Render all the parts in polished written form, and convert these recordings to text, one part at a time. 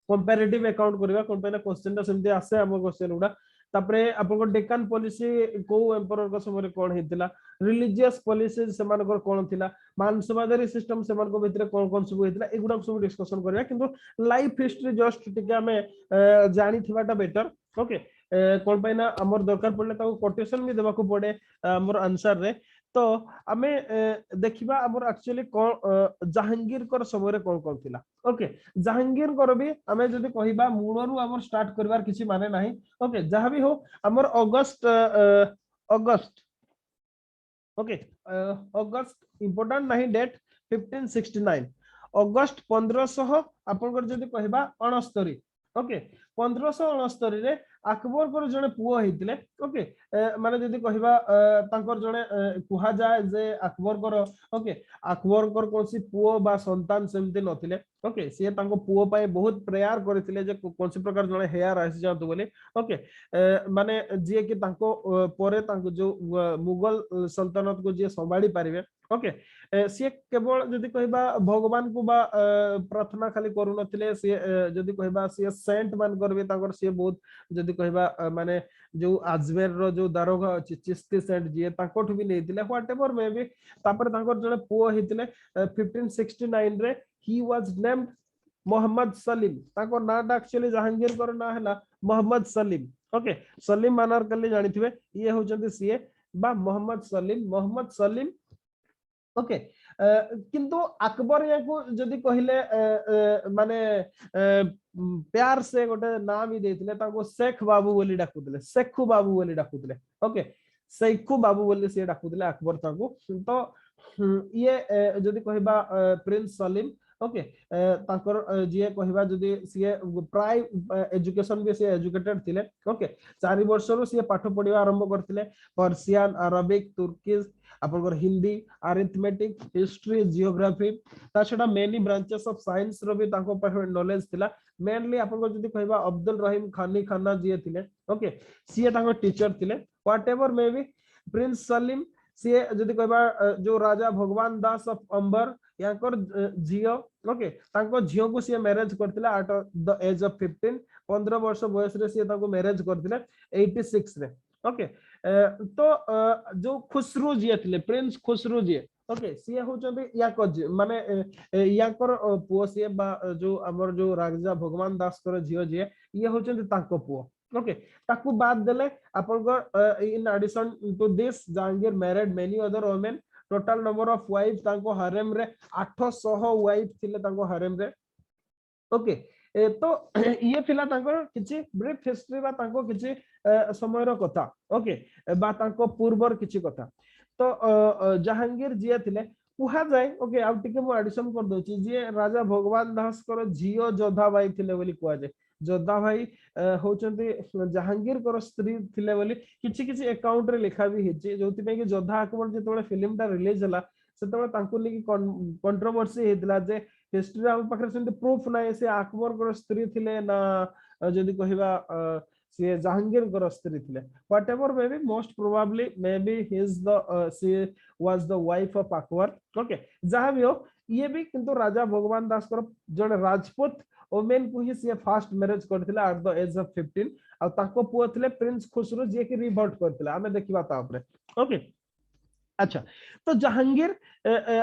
Comparative account करबा कोन पे ना क्वेश्चन ता सेमते आसे हम क्वेश्चन उडा तापरे आपन डेकान पॉलिसी को एम्परर को समय कोन हेतिला रिलीजियस पॉलिसी सेमान को कोन थिला मानसवादारी सिस्टम सेमान को भितरे कोन कोन सब हेतिला एगुडा सब डिस्कशन करबा किंतु लाइफ हिस्ट्री जस्ट टिके हमें जानी थिबाटा बेटर ओके कोन पे ना हमर दरकार पड़ले ता कोटेशन भी देबा को पड़े हमर आंसर रे तो आमे देखिबा हमर एक्चुअली कोन जहांगीर कर समय कोन कोन थिला ओके जहांगीर कर भी आमे जदी कहिबा मूळरू हमर स्टार्ट करबार किछि माने नाही ओके जहां भी हो हमर अगस्त ओके अगस्त इंपोर्टेंट नहीं डेट 1569 अगस्त 1500 आपनकर जदी कहिबा 69 ओके 1569 रे अकबर को जने पुओ हेतिले ओके माने जदी कहिबा तांकर जने कुहा जाय जे अकबर को ओके अकबर को कोनसी पुओ बा संतान सेमते नथिले ओके से तांको पुओ पाए बहुत प्रयास करथिले जे कोनसी प्रकार जने हेयर आसी जातो बोले ओके माने जे कि तांको परे तांको जो मुगल सल्तनत को जे संभाली पारिबे ओके सी केवल जदि कहबा भगवान को बा प्रार्थना खाली करू नथिले सी जदि कहबा सी सेंट मान करबे तांकर सी बहुत जदि कहबा माने जो अजमेर रो जो दारोगा अछि चिश्ती सेंट जे तांकोठ भी नेतिले व्हाटएवर मे बी तापर तांकर जने पुओ हितले 1569 रे he was named Mohammad Salim तांको नाटा एक्चुअली जहांगीर कर ना हला मोहम्मद सलीम ओके सलीम मानर कले जानिथिबे ये होचंती सी बा मोहम्मद सलीम ओके किंतु अकबर या को जदि कहिले माने प्यार से गोटे नाम ही देथिले ताको शेख बाबू बोली डाकुतले शेखू बाबू बोली डाकुतले ओके शेखू बाबू बोली से डाकुतले अकबर ताको तो ये जदि कहबा प्रिंस सलीम ओके ताकर जे कहबा जदि से प्राय एजुकेशन भी से एजुकेटेड थिले ओके 4 वर्ष रो से पाठ पढिबा आरंभ करथिले पर्शियन अरबिक तुर्किश आपनकर हिंदी अरिथमेटिक हिस्ट्री जियोग्राफी ता छडा मेनी ब्रांचेस ऑफ साइंस रो भी ताको पर नॉलेज थिला मेनली आपनको जदि कहबा अब्दुल रहीम खानी खाना जे थिले ओके सी ताको टीचर थिले whatever may be prince Salim सी जदि कहबा जो राजा भगवान दास of Ambar Yakar Jio okay ताको जियो को सी मैरिज करथिला एट द एज ऑफ 15 वर्ष बयस रे सी ताको मैरिज करथिले 86 रे ओके तो जो खुसरू जी थिले प्रिंस खुसरू जी ओके सी होचबे याकर माने याकर पुओ सी बा जो हमर जो राजा भगवान दास कर जियो जे ये होचंती ताको पुओ ओके ताकू बाद देले आपन in addition to this Jahangir married many other women total number of wife ताको हारेम रे 800 वाइफ थिले ताको हारेम रे ओके तो ये थिला ताको किछि ब्रीफ हिस्ट्री बा ताको किछि समय रो कथा ओके बा ताको पूर्वर किछि कथा तो जहांगीर जी थिले कुहा जाय ओके आ टिके मो एडिशन कर दोची जे राजा भगवान दास कर जियो जोधा बाई थिले बोली कुहा जाय जोधा भाई होचंती जहांगीर कर स्त्री थिले बोली किछि किछि अकाउंट रे लिखा भी हेछि जोति पे कि जोधा अकबर जेतबे फिल्म ता रिलीज हला सेतबे तांको लेकी कंट्रोवर्सी हेतला जे हिस्ट्री हम पाखरे सेंते प्रूफ नै से अकबर कर स्त्री थिले ना जदि कहिबा से जहांगीर कर स्त्री थिले whatever may be most probably may be he is the she was the wife of Akbar okay जहां भी हो ये भी किंतु राजा भगवान दास कर जने राजपूत ओमेन को ही से फर्स्ट मैरिज करथिला एट द एज ऑफ 15 आ ताको पुओ थिले प्रिंस खुसरो जे कि रिवर्ट करथिला हमें देखिबा ता ऊपर ओके अच्छा तो जहांगीर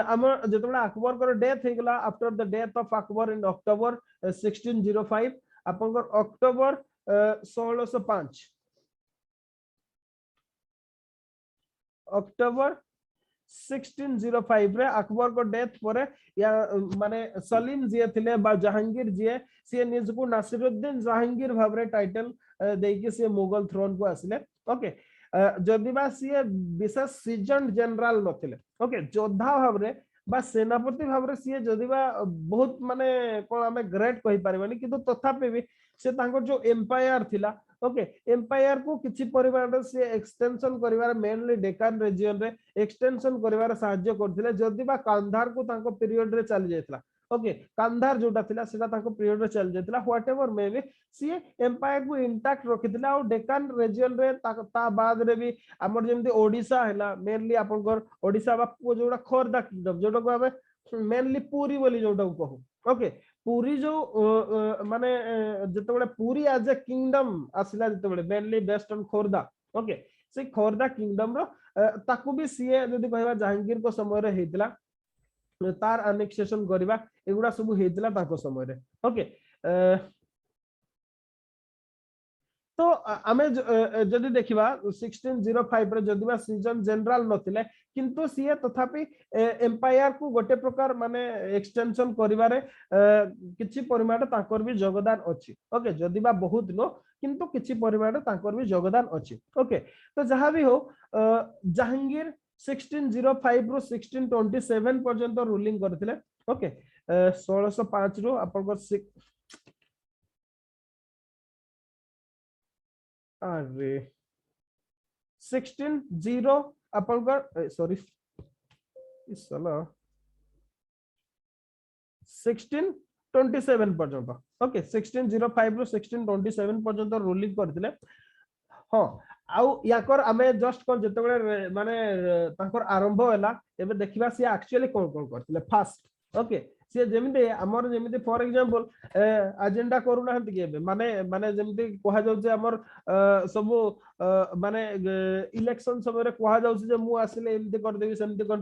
हमर जेतबेला अकबर कर डेथ हे गेला after the death of Akbar in October 1605 आपनकर अक्टोबर 1605 अक्टोबर 1605 रे अकबर को डेथ परे या माने सलीम जी थिले बा जहांगीर जी से निज को नासिरुद्दीन जहांगीर भाबरे टाइटल देकी से मुगल थ्रोन को आसिले ओके जदि बा सी विशेष सीजन जनरल नथिले ओके योद्धा भाबरे बा सेनापति भाबरे सी जदि बा बहुत माने कोन हमें ग्रेट कहि परबनी किंतु तथापि भी से तांकर जो एम्पायर थिला ओके एम्पायर को किछि परिमाण से एक्सटेंशन करिवार मेनली डेकान रीजन रे एक्सटेंशन करिवार सहाय्य करथिले जदि बा कांधार को तांको पीरियड रे चली जायतला ओके कांधार जोटा थिला सेटा तांको पीरियड रे चली जायतला व्हाटएवर मे बी सी एम्पायर को इंटैक्ट रखिथिला और डेकान रीजन रे ता बाद रे भी हमर जेमति ओडिसा हैला मेनली आपनकर ओडिसा बा जोटा खोरदा किंगडम जोटा को हमें मेनली पूरी बोली जोटा कहू ओके पुरी जो माने जतबेले पुरी एज ए किंगडम आसिला जतबेले mainly based on Khordha okay से खोर्धा किंगडम रो ताकू भी सीए जदी कहबा जहांगीर को समय रे हेतिला तार अनेक्सेशन करबा एगुडा सब हेतिला ताको समय रे ओके तो आमे जदि देखिबा 1605 रे जदिबा सीजन जनरल नथिले किंतु सीए तथापि एम्पायर को गोटे प्रकार माने एक्सटेंशन करिवारे किछि परिमाण ताकर भी योगदान अछि ओके जदिबा बहुत नो किंतु किछि परिमाण ताकर भी योगदान अछि ओके तो जहां भी हो जहांगीर 1605 रो 1627 पर्यंत रूलिंग करथिले ओके 1605 रो आपन अरे 16 अपन सॉरी इस साला 1627 पर्यंत ओके 1605 रो 1627 पर्यंत रूलिंग करथिले हां आउ याकर आमे जस्ट कोन जतबेले माने तांकर आरंभ होला एबे देखिबा से एक्चुअली कोन कोन करथिले फास्ट ओके से जेमिते हमर जेमिते फॉर एग्जांपल एजेंडा करूना हंत के माने माने जेमिते कोहा जाउ जे हमर सब माने इलेक्शन समय रे कोहा जाउ जे मु आसिले एमिते कर देबी सेमिते कर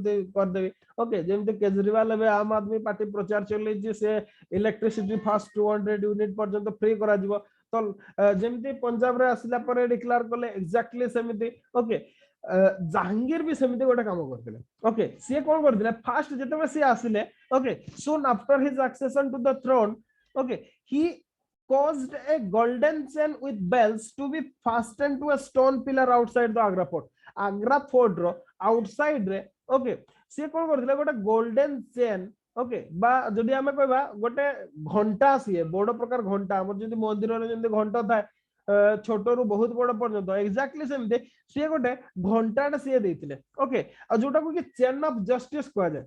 देबी ओके जेमिते केजरीवाल एबे आम आदमी पार्टी प्रचार चले जे से इलेक्ट्रिसिटी फास्ट 200 यूनिट पर्यंत फ्री करा जिवो तो जेमिते पंजाब रे आसिला पर डिक्लेयर करले एक्जेक्टली सेमिते ओके जहांगीर भी सेमिते गोटे काम करथिले ओके से कोन करथिले फास्ट जेतबे से आसिले okay soon after his accession to the throne okay he caused a golden chain with bells to be fastened to a stone pillar outside the agra fort ro outside रे okay से कोन करथिले गोटे golden chain okay बा जदि हमें कहबा गोटे घंटा से बड़ प्रकार घंटा हमर जदि मंदिर रे जदि घंटा थाए छोटो रु बहुत बड़ पर्यंत एक्जेक्टली सेमते से गोटे घंटाटा से देथिले ओके आ जोटा को कि चेन ऑफ जस्टिस कहआ जाय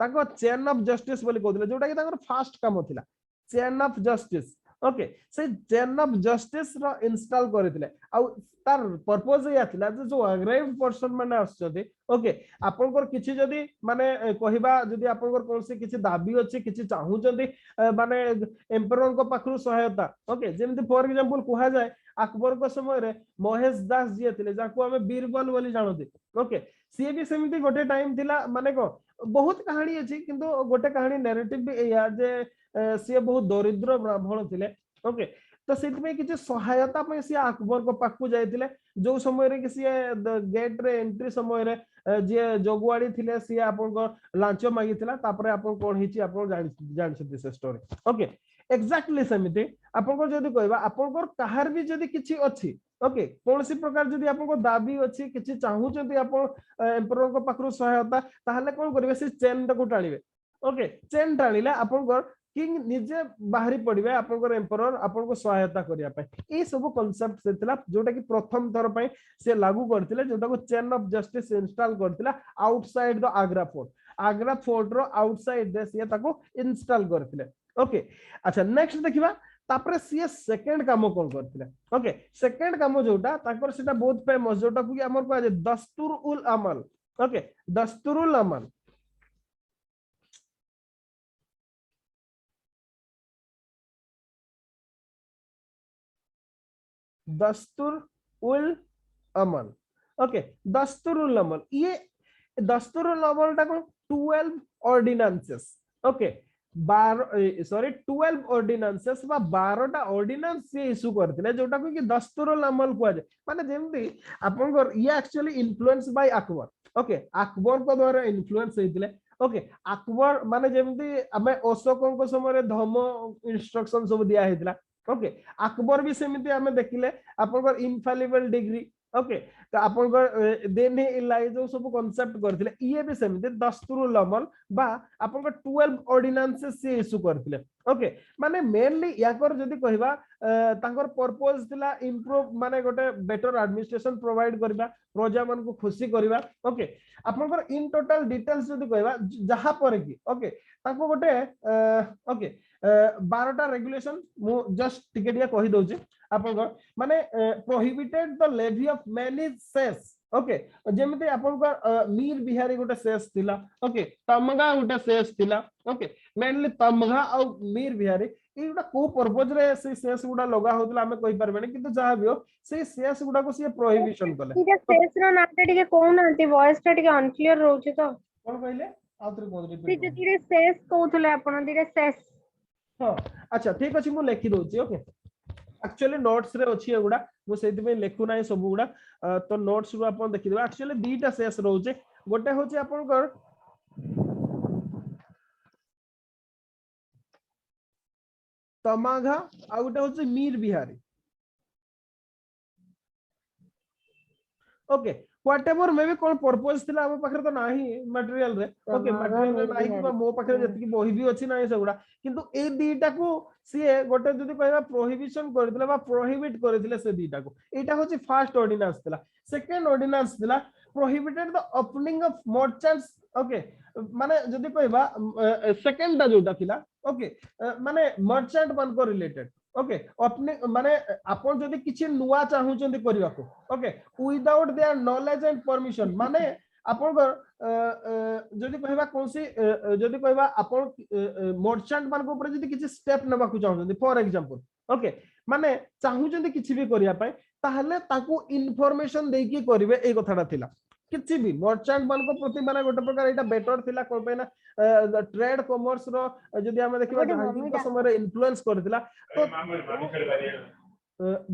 ताको चेन ऑफ जस्टिस बोली कहथिले जोटा कि ताकर फास्ट काम थिला चेन ऑफ जस्टिस ओके से चेन ऑफ जस्टिस रो इंस्टॉल करथिले आ तार पर्पस या थिला जो अग्रेव पर्सन माने आछथि ओके आपनकर किछि जदी माने कहिबा जदी आपनकर कोनसे किछि दाबी अछि किछि चाहू जदी माने एम्परर को पाखरु सहायता ओके जेमति फॉर एग्जांपल कोहा जाय अकबर को समय रे महेश दास जी थिले जाको हमें बीरबल बोली जानथि ओके सी भी सेमति गोटे टाइम थिला माने को बहुत कहानी अछि किंतु गोटे कहानी नैरेटिव भी या जे सी बहुत दरिद्र ब्राह्मण थिले ओके तो सेति में किछि सहायता पे सी अकबर को पाखु जायतिले जो समय रे किसी गेट रे एंट्री समय रे जे जगुआड़ी थिले सी आपन को लांच मागी थिला तापरे आपन कोन हिची आपन जान छथि से स्टोरी ओके एक्जेक्टली सेमिति आपन को जदी कहबा आपन को कहार भी जदी किछि अछि ओके कोनसी प्रकार जदी आपन को दाबी अछि किछि चाहू जदी आपन एम्परर को पाखरु सहायता ताहले कोन करबे से चेन को टाळिबे ओके चेन टाळिले आपन को किंग निजे बाहरी पड़िबे आपन एम्परर आपन को सहायता करिया पे ए सब कांसेप्ट से थिला जोटा कि प्रथम थर पे से लागू करथिले जोटा को चेन ऑफ जस्टिस इंस्टॉल करथिला आउटसाइड द आग्रा फोर्ट रो आउटसाइड दे से ताको इंस्टॉल करथिले ओके अच्छा नेक्स्ट देखिबा तापरे सी सेकंड काम कोन करथिले ओके सेकंड काम जोटा ताकर सेटा बहुत फेमस जोटा कि हमर को दस्तूर उल अमल ओके दस्तूरुल अमल दस्तूर उल अमल ओके दस्तूर उल अमल ये दस्तूर उल अमल टा 12 ऑर्डिनेंसेस ओके 12 ऑर्डिनेंसेस बा 12 टा ऑर्डिनेंस से इशू करथिले जोटा कि दस्तूर उल अमल को माने जेमति आपन को ये actually influence by Akbar okay Akbar को द्वारा इन्फ्लुएंस हेतिले ओके अकबर माने जेमति हमें अशोक को समय रे धर्म इंस्ट्रक्शन सब दिया हेतिला ओके अकबर भी सेमिति हमें देखिले आपन इनफैलिबल डिग्री ओके तो आपन देन इलाई जो सब कांसेप्ट करथिले ये भी सेमिति दस्तूरुल अमल बा आपन 12 ऑर्डिनेंसेस से इशू करथिले ओके माने मेनली याकर जदी कहिबा तांकर पर्पस थिला इंप्रूव माने गोटे बेटर एडमिनिस्ट्रेशन प्रोवाइड करबा प्रजा मन को खुशी करबा ओके आपन इन टोटल डिटेल्स जदी कहिबा जहा पर की ओके ताको गोटे ओके 12टा रेगुलेशन मु जस्ट टिके दिया कहि दउची आपन माने prohibited the levy of many cess okay जेमते आपनकर मीर बिहारी गोटे शेष थिला ओके तमगा गोटे शेष थिला ओके मेनली तमगा और मीर बिहारी एगुड़ा को पर्पज रे से शेष गुड़ा लगा होतला हमें कहि परबेनी किंतु जहां भी हो से शेष गुड़ा को से प्रोहिबिशन कले ठीक है शेष रो नाटे टिके कोन आंटी वॉइस टा टिके अनक्लियर रहउछि तो कोन कहले आउत्र कोन से रिपीट जो धीरे शेष कहउथले आपण धीरे शेष हां अच्छा ठीक अछि मु लेखि दोछि ओके एक्चुअली नोट्स रे अछि एगुड़ा मु सेति में लेखु नाही सब गुड़ा तो नोट्स रु आपण देखि देबा एक्चुअली दीटा शेष रहउछि गोटे होछि आपनकर तमाघा आ गोटे होछि मीर बिहारी ओके व्हाटएवर मे भी कोन पर्पस थिला हम पाखरे तो नाही मटेरियल रे ओके मटेरियल रे नाही कि मो पाखरे जति बही भी अछि नाही सेगुडा किंतु ए दीटा को सीए गोटे जदी कहबा प्रोहिबिशन करथिले बा प्रोहिबिट करथिले से दीटा को एटा होछि फर्स्ट ऑर्डिनेंस थिला सेकंड ऑर्डिनेंस थिला prohibited the opening of merchants okay माने जदी कहबा सेकंड दा जोटा थिला ओके माने मर्चेंट मान को रिलेटेड ओके अपने माने आपण जदी किछि नुवा चाहू चंदी करिवा को okay without their knowledge and permission माने आपण जदी कहबा कोनसी जदी कहबा आपण मर्चेंट मान को ऊपर जदी किछि स्टेप नेबा को चाहू चंदी फॉर एग्जांपल ओके माने चाहू चंदी किछि भी करिया पय ताहले ताकू इन्फॉर्मेशन देकी करिवे ए कथाटा थिला किछि भी मर्चेंट मान को प्रति माने गोटे प्रकार एटा बेटर थिला कोन पे ना ट्रेड कॉमर्स रो जदी हम देखिबा जहांगीर के समय रे इन्फ्लुएंस करथिला तो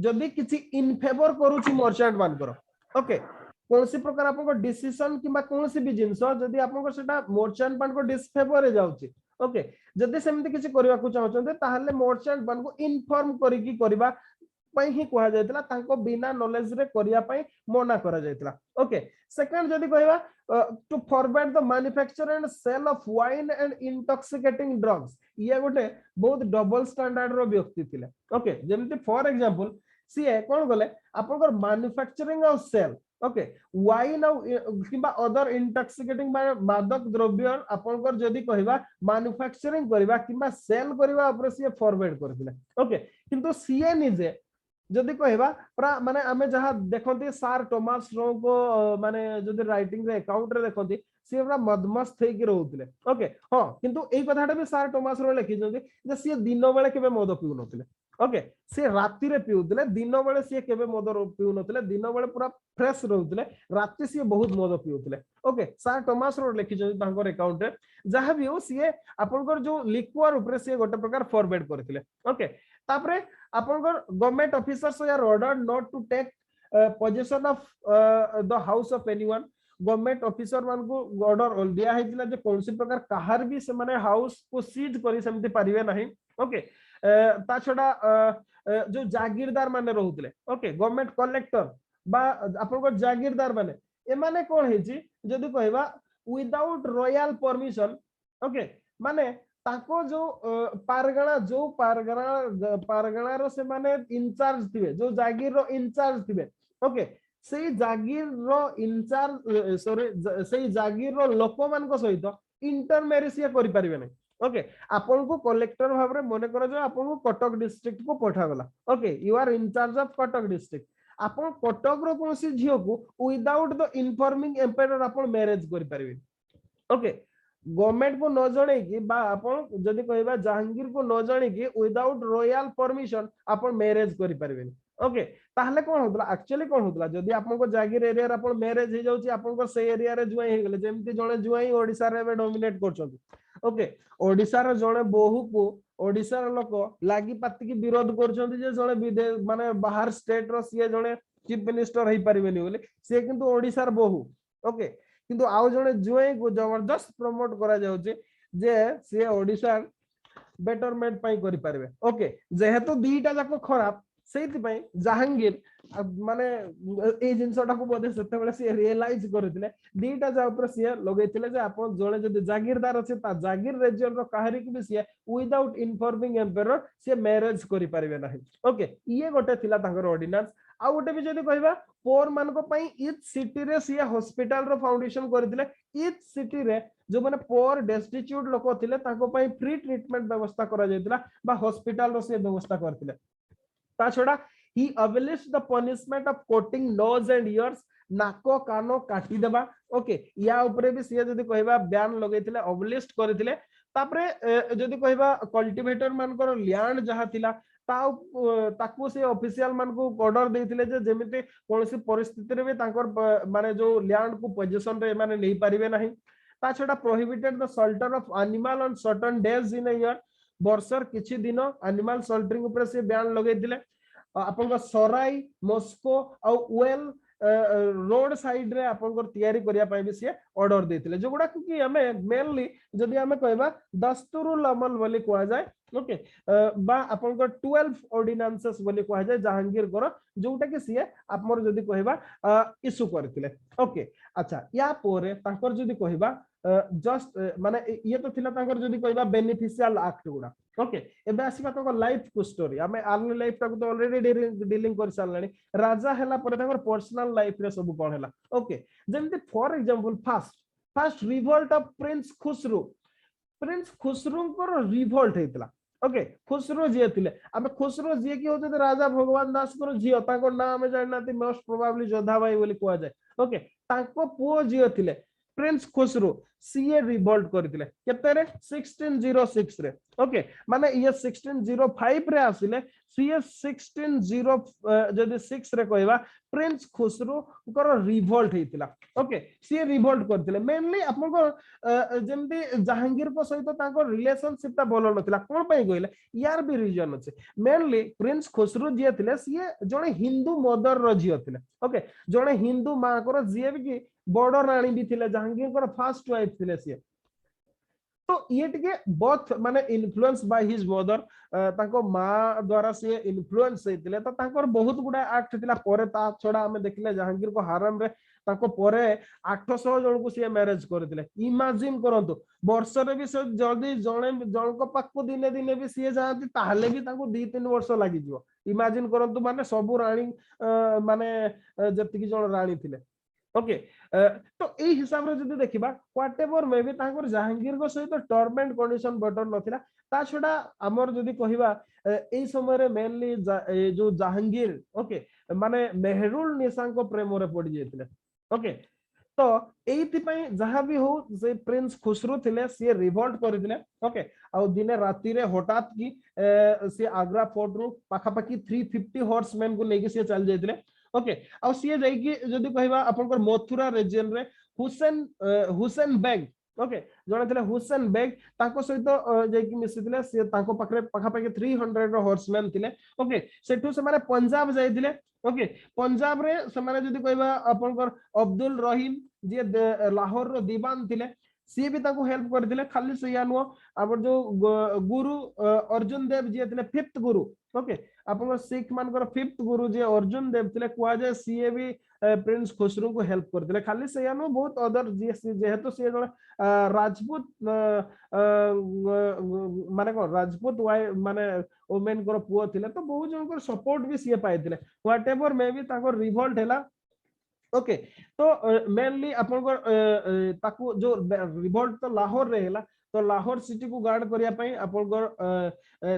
जदी किछि इन फेवर करूछि मर्चेंट मान करो ओके कोनसी प्रकार आपन को डिसीजन किबा कोनसी भी जिंस जदी आपन को सेटा मर्चेंट मान को डिसफेवर रे जाउछि ओके जदी सेमति किछि करिवा को चाहछन्ते ताहले मर्चेंट मान को इन्फॉर्म करिकि करिबा पई ही कहा जायतला तांको बिना नॉलेज रे करिया पई मना करा जायतला ओके सेकंड जदी कहबा to forward the manufacture and sale of wine and intoxicating drugs ये गोटे बहुत डबल स्टैंडर्ड रो व्यक्ति थिले ओके जेमति फॉर एग्जांपल सी कोन गले आपनकर मैन्युफैक्चरिंग और सेल ओके वाइन किबा अदर इंटॉक्सिकेटिंग मादक द्रव्य आपनकर जदी कहबा मैन्युफैक्चरिंग करबा किबा सेल करबा ऊपर सी फॉरवर्ड करथिले ओके किंतु सीए निजे जदी कहबा प्रा माने आमे जहा देखंती सर टॉमस रो को माने जदी राइटिंग रे अकाउंट रे देखंती सी पूरा मदमस्त थई के रहउतले ओके हां किंतु एई कथाटा भी सर टॉमस रो लिखि जदी जे सी दिन बेले केबे मद पिउ नथिले ओके सी राती रे पिउतले दिन बेले सी केबे मद पिउ नथिले दिन बेले पूरा फ्रेश रहउतले राती सी बहुत मद पिउतले ओके सर टॉमस रो लिखि जदी तांकर अकाउंट रे जहा भी हो सी आपनकर जो लिक्वर ऊपर सी गोटे प्रकार फॉरवर्ड करथिले ओके तापरे आपनकर government officers are ordered not to take position of the house of anyone government officer मान को ऑर्डर दिया हैतिला जे कोनसी प्रकार काहार भी से माने हाउस को सीज करी समिति परिवे नाही ओके ता छडा जो जागीरदार माने रहउतले ओके गवर्नमेंट कलेक्टर बा आपनकर जागीरदार माने ए माने कोन हेची जदी कहबा विदाउट रॉयल परमिशन ओके माने ताको जो पारगणा रो से माने इंचार्ज थिबे जो जागीर रो इंचार्ज थिबे ओके सेई जागीर रो इंचार्ज सॉरी सेई जागीर रो लोक मान को सहित इंटरमेरिज या करि परिबे नै ओके आपन को कलेक्टर भाबरे मने करो जो आपन को कटक डिस्ट्रिक्ट को पठा गला okay you are incharge of Cuttack district आपन कटक रो कोनसी झियो को विदाउट द इन्फॉर्मिंग एम्पायर आपन मैरिज करि परिबे ओके गवर्नमेंट को न जाने की बा आपण जदी कहबा जहांगीर को न जाने की विदाउट रॉयल परमिशन आपण मैरिज करि परबेनी ओके ताहले कोन होतला एक्चुअली कोन होतला जदी आपन को जागीर एरिया रे आपण मैरिज हे जाउची आपन को से एरिया रे जुआई हे गेले जेमति जणे जुआई ओडिसा रे डोमिनेट करछथि ओके ओडिसा रे जणे बहु को ओडिसा रे लोक लागी पाती की विरोध करछथि जे जणे विदेश माने बाहर स्टेट रो सिए जणे चीफ मिनिस्टर हे परिबेनी बोले से किंतु ओडिसा रे बहु ओके किंतु आउ जणे जुआई को जबरदस्त प्रमोट करा जाउचे जे से ओडिसा बेटरमेंट पाई करि परबे ओके जेहेतु दीटा जाको खराब सेति पई जहांगीर माने ए जिंसटा को बोधे सेते बेले से रियलाइज करथिले दीटा जा ऊपर से लगैथिले जे आपण जणे जदी जागीरदार अछि ता जागीर रेजियन रो काहरी कि से विदाउट इन्फॉर्मिंग एम्पायर से मैरिज करि परबे नाही ओके ये गोटे थिला तांकर ऑर्डिनेंस आ गोटे भी जदी कहबा पोर मान को पई ईच सिटी रे से हॉस्पिटल रो फाउंडेशन करथिले ईच सिटी रे जो माने पोर डेस्टिट्यूट लोक थिले ताको पई फ्री ट्रीटमेंट व्यवस्था करा जायतिला बा हॉस्पिटल रो से व्यवस्था करथिले ता छोड़ा he abolished the punishment of cutting nose and ears नाको कानो काटी देबा ओके या ऊपर भी सी जदी कहबा बैन लगेथिले अबलिस्ट करथिले तापरे जदी कहबा कल्टीवेटर मानकर लैंड जहा थिला ताकू से ऑफिशियल मान को ऑर्डर देथिले जे जेमिति कोनसी परिस्थिति रे भी तांकर माने जो लैंड को पोजीशन रे माने नहीं परिबे नहीं ता छडा prohibited the slaughter of animal on certain days in a year वर्षर किछि दिन एनिमल सल्टरिंग ऊपर से बैन लगेथिले आपन सराई मस्को आ वेल रोड साइड रे आपन तैयारी करिया पई भी से ऑर्डर देथिले जो गुडा कि हमें मेनली जदी हमें कहबा दस्तुरुल अमल बोली कहा जाय ओके बा आपन 12 ऑर्डिनेंसेस बोली कहा जाय जहांगीर कर जोटा कि सी आपमर जदी कहबा इशू करथिले ओके अच्छा या पोरे तांकर जदी कहबा जस्ट माने ये तो थिला तांकर जदी कहबा बेनिफिशियल एक्ट गुडा ओके एबे आसीबा तो लाइफ को स्टोरी हमें आर्मी लाइफ टाको तो ऑलरेडी डीलिंग कर सारलानी राजा हैला परे तांकर पर्सनल लाइफ रे सब कोन हैला ओके जेमति for example first revolt of prince Khusrau को रिवोल्ट हेतला ओके खुसरो जी थिले आमे खुसरो जी की होते राजा भगवान दास को झियो ताको नाम जाननाती मोस्ट प्रोबेबली जोधाबाई बोली कहा जाय ओके ताको पुओ झियो थिले प्रिंस खुसरो सीए रिवोल्ट करथिले केते रे 1606 रे ओके माने ये 1605 रे आसिले सीए 1606 जदी 6 रे कहबा प्रिंस खुसरो कर रिवोल्ट हेतिला ओके सीए रिवोल्ट करथिले मेनली आपन को जेमती जहांगीर को सहित ताको रिलेशनशिप ता बोल नथिला कोन पई गइले यार भी रीजन अछि मेनली प्रिंस खुसरो जे थिले सीए जणे हिंदू मदर रो जियो थिले ओके जणे हिंदू मां कर जे भी बड़ रानी भी थिले जहांगीर कर फर्स्ट वाइफ थिले सी तो ये टिके बोथ माने इन्फ्लुएंस बाय हिज मदर ताको मां द्वारा से इन्फ्लुएंस हेतिले तो ताकर बहुत गुडा एक्ट थिला परे ता छोडा हमें देखले जहांगीर को हारम रे ताको परे 800 जन को से मैरिज करथिले इमेजिन करंतु वर्ष रे भी से जल्दी जन को पाकु दिने दिने भी से जाती ताहले भी ताको 2-3 वर्ष लागि जिवो इमेजिन करंतु माने सब रानी माने जति की जन रानी थिले ओके तो ए हिसाब रे जदी देखिबा व्हाटएवर मे बी तांकर जहांगीर को सहित टर्म एंड कंडीशन बेटर नथिला ता छोडा हमर जदी कहिबा ए समय रे मेनली जो जहांगीर ओके माने मेहरुल निशा को प्रेम रे पड़ी जेतिले ओके तो एथि पई जहां भी हो जे प्रिंस खुसरो थिले से रिवोल्ट करथिले ओके आ दिने राती रे हठात की से आगरा फोर्ट रु पाखा पाखी 350 हॉर्समैन को लेके से चल जाइतिले ओके आ सी जाई की जदी कहबा आपनकर मथुरा रीजन रे हुसैन बेग ओके जने थिले हुसैन बेग ताको सहित जाई की मिसिथिले से ताको पाखरे पाखा पाखी 300 हॉर्समैन थिले ओके सेठू से माने पंजाब जाइथिले ओके पंजाब रे से माने जदी कहबा आपनकर अब्दुल रहीम जे लाहौर रो दीवान थिले सी भी ताको हेल्प करथिले खाली से यानो आबर जो गुरु अर्जुन देव जे थिले 5th गुरु ओके आपन सिख मानकर 5th गुरु जे अर्जुन देव थिले कुआ जे सीए भी प्रिंस खुसरो को हेल्प करथिले खाली से यानो बहुत अदर जे जेहेतु से राजपूत माने को राजपूत वाई माने ओमेन को पुओ थिले तो बहुत जन को सपोर्ट भी सीए पाइथिले व्हाटएवर मे बी ताको रिवोल्ट हैला ओके तो मेनली अपन को ताकू जो रिवोल्ट तो लाहौर रे हैला तो लाहौर सिटी को गार्ड करिया पई अपन को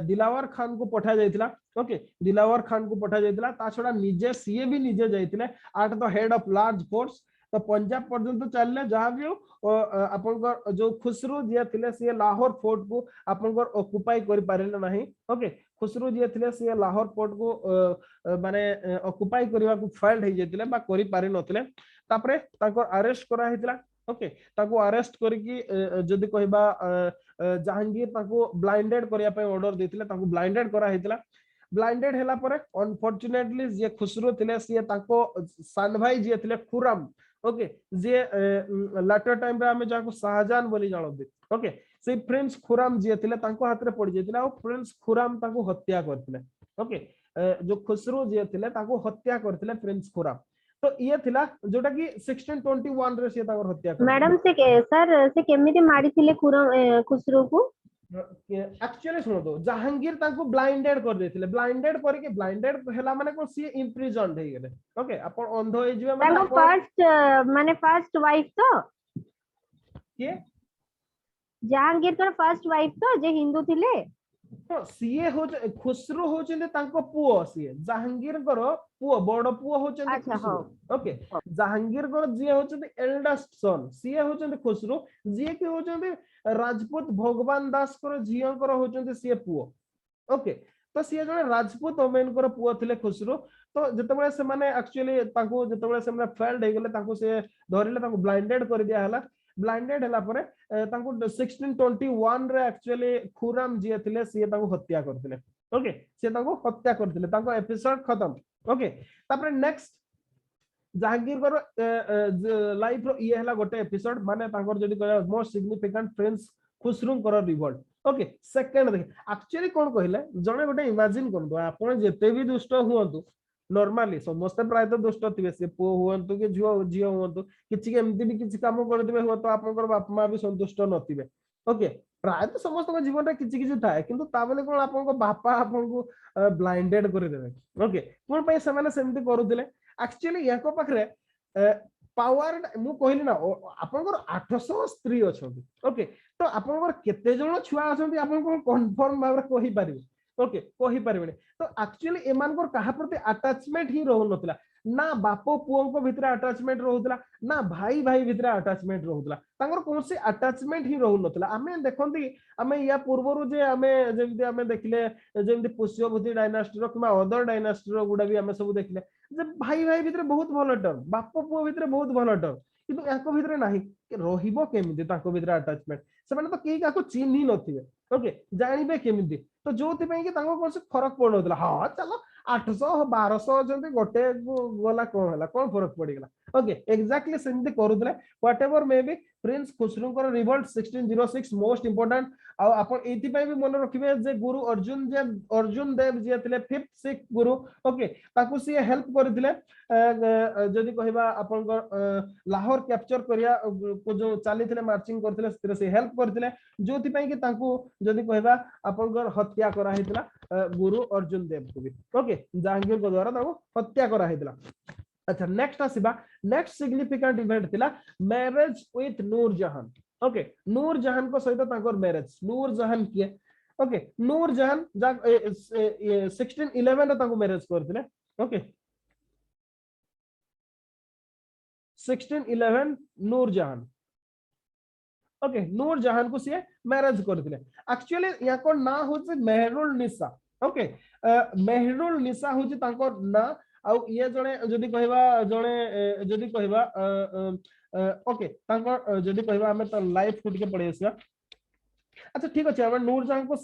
दिलावर खान को पठा जायतिला ओके दिलावर खान को पठा जायतिला ता छोडा निजे सीए भी निजे जायतिले at the head of large force तो पंजाब पर्यंत चलले जहां भी अपन को जो खुसरो जे थिले से लाहौर फोर्ट को अपन को ऑक्युपाई करि पारिले नाही ओके खुसरो जे थिले से लाहौर फोर्ट को माने ऑक्युपाई करबा को फेल्ड हे जेतिले बा करि पारि नथिले तापरे ताको अरेस्ट करा हेतिला ओके ताको अरेस्ट करकी जदी कहबा जहांगीर ताको ब्लाइंडेड करिया पे ऑर्डर देथिले ताको ब्लाइंडेड करा हेतिला ब्लाइंडेड हैला परे अनफॉर्चूनेटली जे खुसरो थिले से ताको सान भाई जे थिले खुरम ओके जे लेटर टाइम रे हमें जाको शाहजहान बोली जानते ओके से प्रिंस खुराम जे थिले ताको हाथ रे पड़ जेतिला और प्रिंस खुराम ताको हत्या करथिले ओके जो खुसरो जे थिले ताको हत्या करथिले प्रिंस खुराम तो ये थिला जोटा कि 1621 रे से ताको हत्या कर मैडम से सर से केमिति मारी थिले खुसरो को एक्चुअली सुनो तो जहांगीर ताको ब्लाइंडेड कर देथिले ब्लाइंडेड करके ब्लाइंडेड हैला माने को सी इंप्रिजन्ड हे गेले ओके अपन अंध होई जिवे माने फर्स्ट वाइफ तो के जहांगीर कर फर्स्ट वाइफ तो जे हिंदू थिले हाँ सीए हो खुसरू होचंदे तांको पुओ सीए जहांगीर करो पुओ बड़ पुओ होचंदे अच्छा खुसरू हाँ ओके जहांगीर करो जी होचंदे एल्डेस्ट सन सीए होचंदे खुसरू जी के होचंदे राजपूत भगवान दास करो झियो करो होचंदे सीए पुओ ओके तो सीए जने राजपूत ओमेन करो पुओ थिले खुसरू तो जेतेबेले से माने एक्चुअली तांको जेतेबेले से माने फेल्ड हे गेले तांको से धरिले तांको ब्लाइंडेड कर दिया हला ब्लाइंडेड हला परे तांको 1621 रे एक्चुअली खुराम जी थिले सीए तांको हत्या करथिले ओके सीए तांको हत्या करथिले तांको एपिसोड खत्म ओके तापर नेक्स्ट जहांगीर कर लाइफ रो ये हला गोटे एपिसोड माने तांकर जदी कहला मोस्ट सिग्निफिकेंट प्रिंस खुसरू कर रिवोल्ट ओके सेकंड देख एक्चुअली कोन कहले जने गोटे इमेजिन करदो आपण जेते भी दुष्ट हुअंतु नॉर्मली समस्त प्राय तो दुष्ट थिबे से पो हुअंतु कि झियो हुअंतु किछि एमती भी किछि काम करदिबे हुअ तो आपनकर बाप मां भी संतुष्ट नथिबे ओके प्राय तो समस्त जीवन रे किछि किछि थाए किंतु ता बोले कोन आपनको बापा आपनको ब्लाइंडेड कर देबे ओके कोन पे से माने सेमती करूथिले एक्चुअली याको पाखरे पावर मु कहली ना आपनकर 800 स्त्री अछंती ओके तो आपनकर केते जण छुआ अछंती आपन कोन कन्फर्म भाबरे कहि परिबे ओके कहि परिबे तो एक्चुअली एमानकर कहा प्रति अटैचमेंट ही रहु नथिला ना बापो पुओं भितर अटैचमेंट रहउतला ना भाई भाई भितर अटैचमेंट रहउतला तांगर कोन से अटैचमेंट ही रहउ नथिला आमे देखंती आमे या पूर्वरु जे आमे जेमति आमे देखले जेमति पुष्यभूति डायनास्टी रो किबा अदर डायनास्टी रो गुडा भी आमे सब देखले जे भाई भाई भितर बहुत भलो टर्म बापो पुओ भितर बहुत भलो टर्म किंतु याको भितर नाही रहिबो केमिति ताको भितर अटैचमेंट से माने तो केही काको चिन्ह नथिबे ओके जानिबे केमिति तो जोथि पई कि ताको कोन से फरक पड़नोतला हां चलो 800 1200 जंती गोटे गोला कोन हला कोन फरक पड़ी गला ओके एक्जेक्टली सेमती करूतले whatever may be prince Khusrau कर रिवोल्ट 1606 मोस्ट इंपोर्टेंट आ आपण एथि पई भी मन रखिबे जे गुरु अर्जुन देव जे थिले 5th सिख गुरु ओके ताकू सी हेल्प करथिले जदी कहबा आपण लाहौर कैप्चर करिया को जो चाली थिले मार्चिंग करथिले सेरे से हेल्प करथिले जोथि पई कि ताकू जदी कहबा आपण हत्या करा हितला गुरु अर्जुन देव को भी ओके जहांगीर को द्वारा ताको हत्या करा हितला अच्छा नेक्स्ट आसीबा नेक्स्ट सिग्निफिकेंट इवेंट थिला मैरिज विथ नूर जहां ओके नूर जहां को सहित ताकर मैरिज नूर जहां किए ओके नूर जहां 1611 रे ताको मैरिज करथिले ओके 1611 नूर जहां ओके नूर जहां को से मैरिज करथिले एक्चुअली याको ना होचे मेहरुल निसा ओके मेहरुल निसा होचे ताको ना आ ये जने जदी कहबा जने जदी कहबा ओके ताको जदी कहबा हमें तो लाइफ को के पड़ेसिया अच्छा ठीक अछि हम नूर जहां को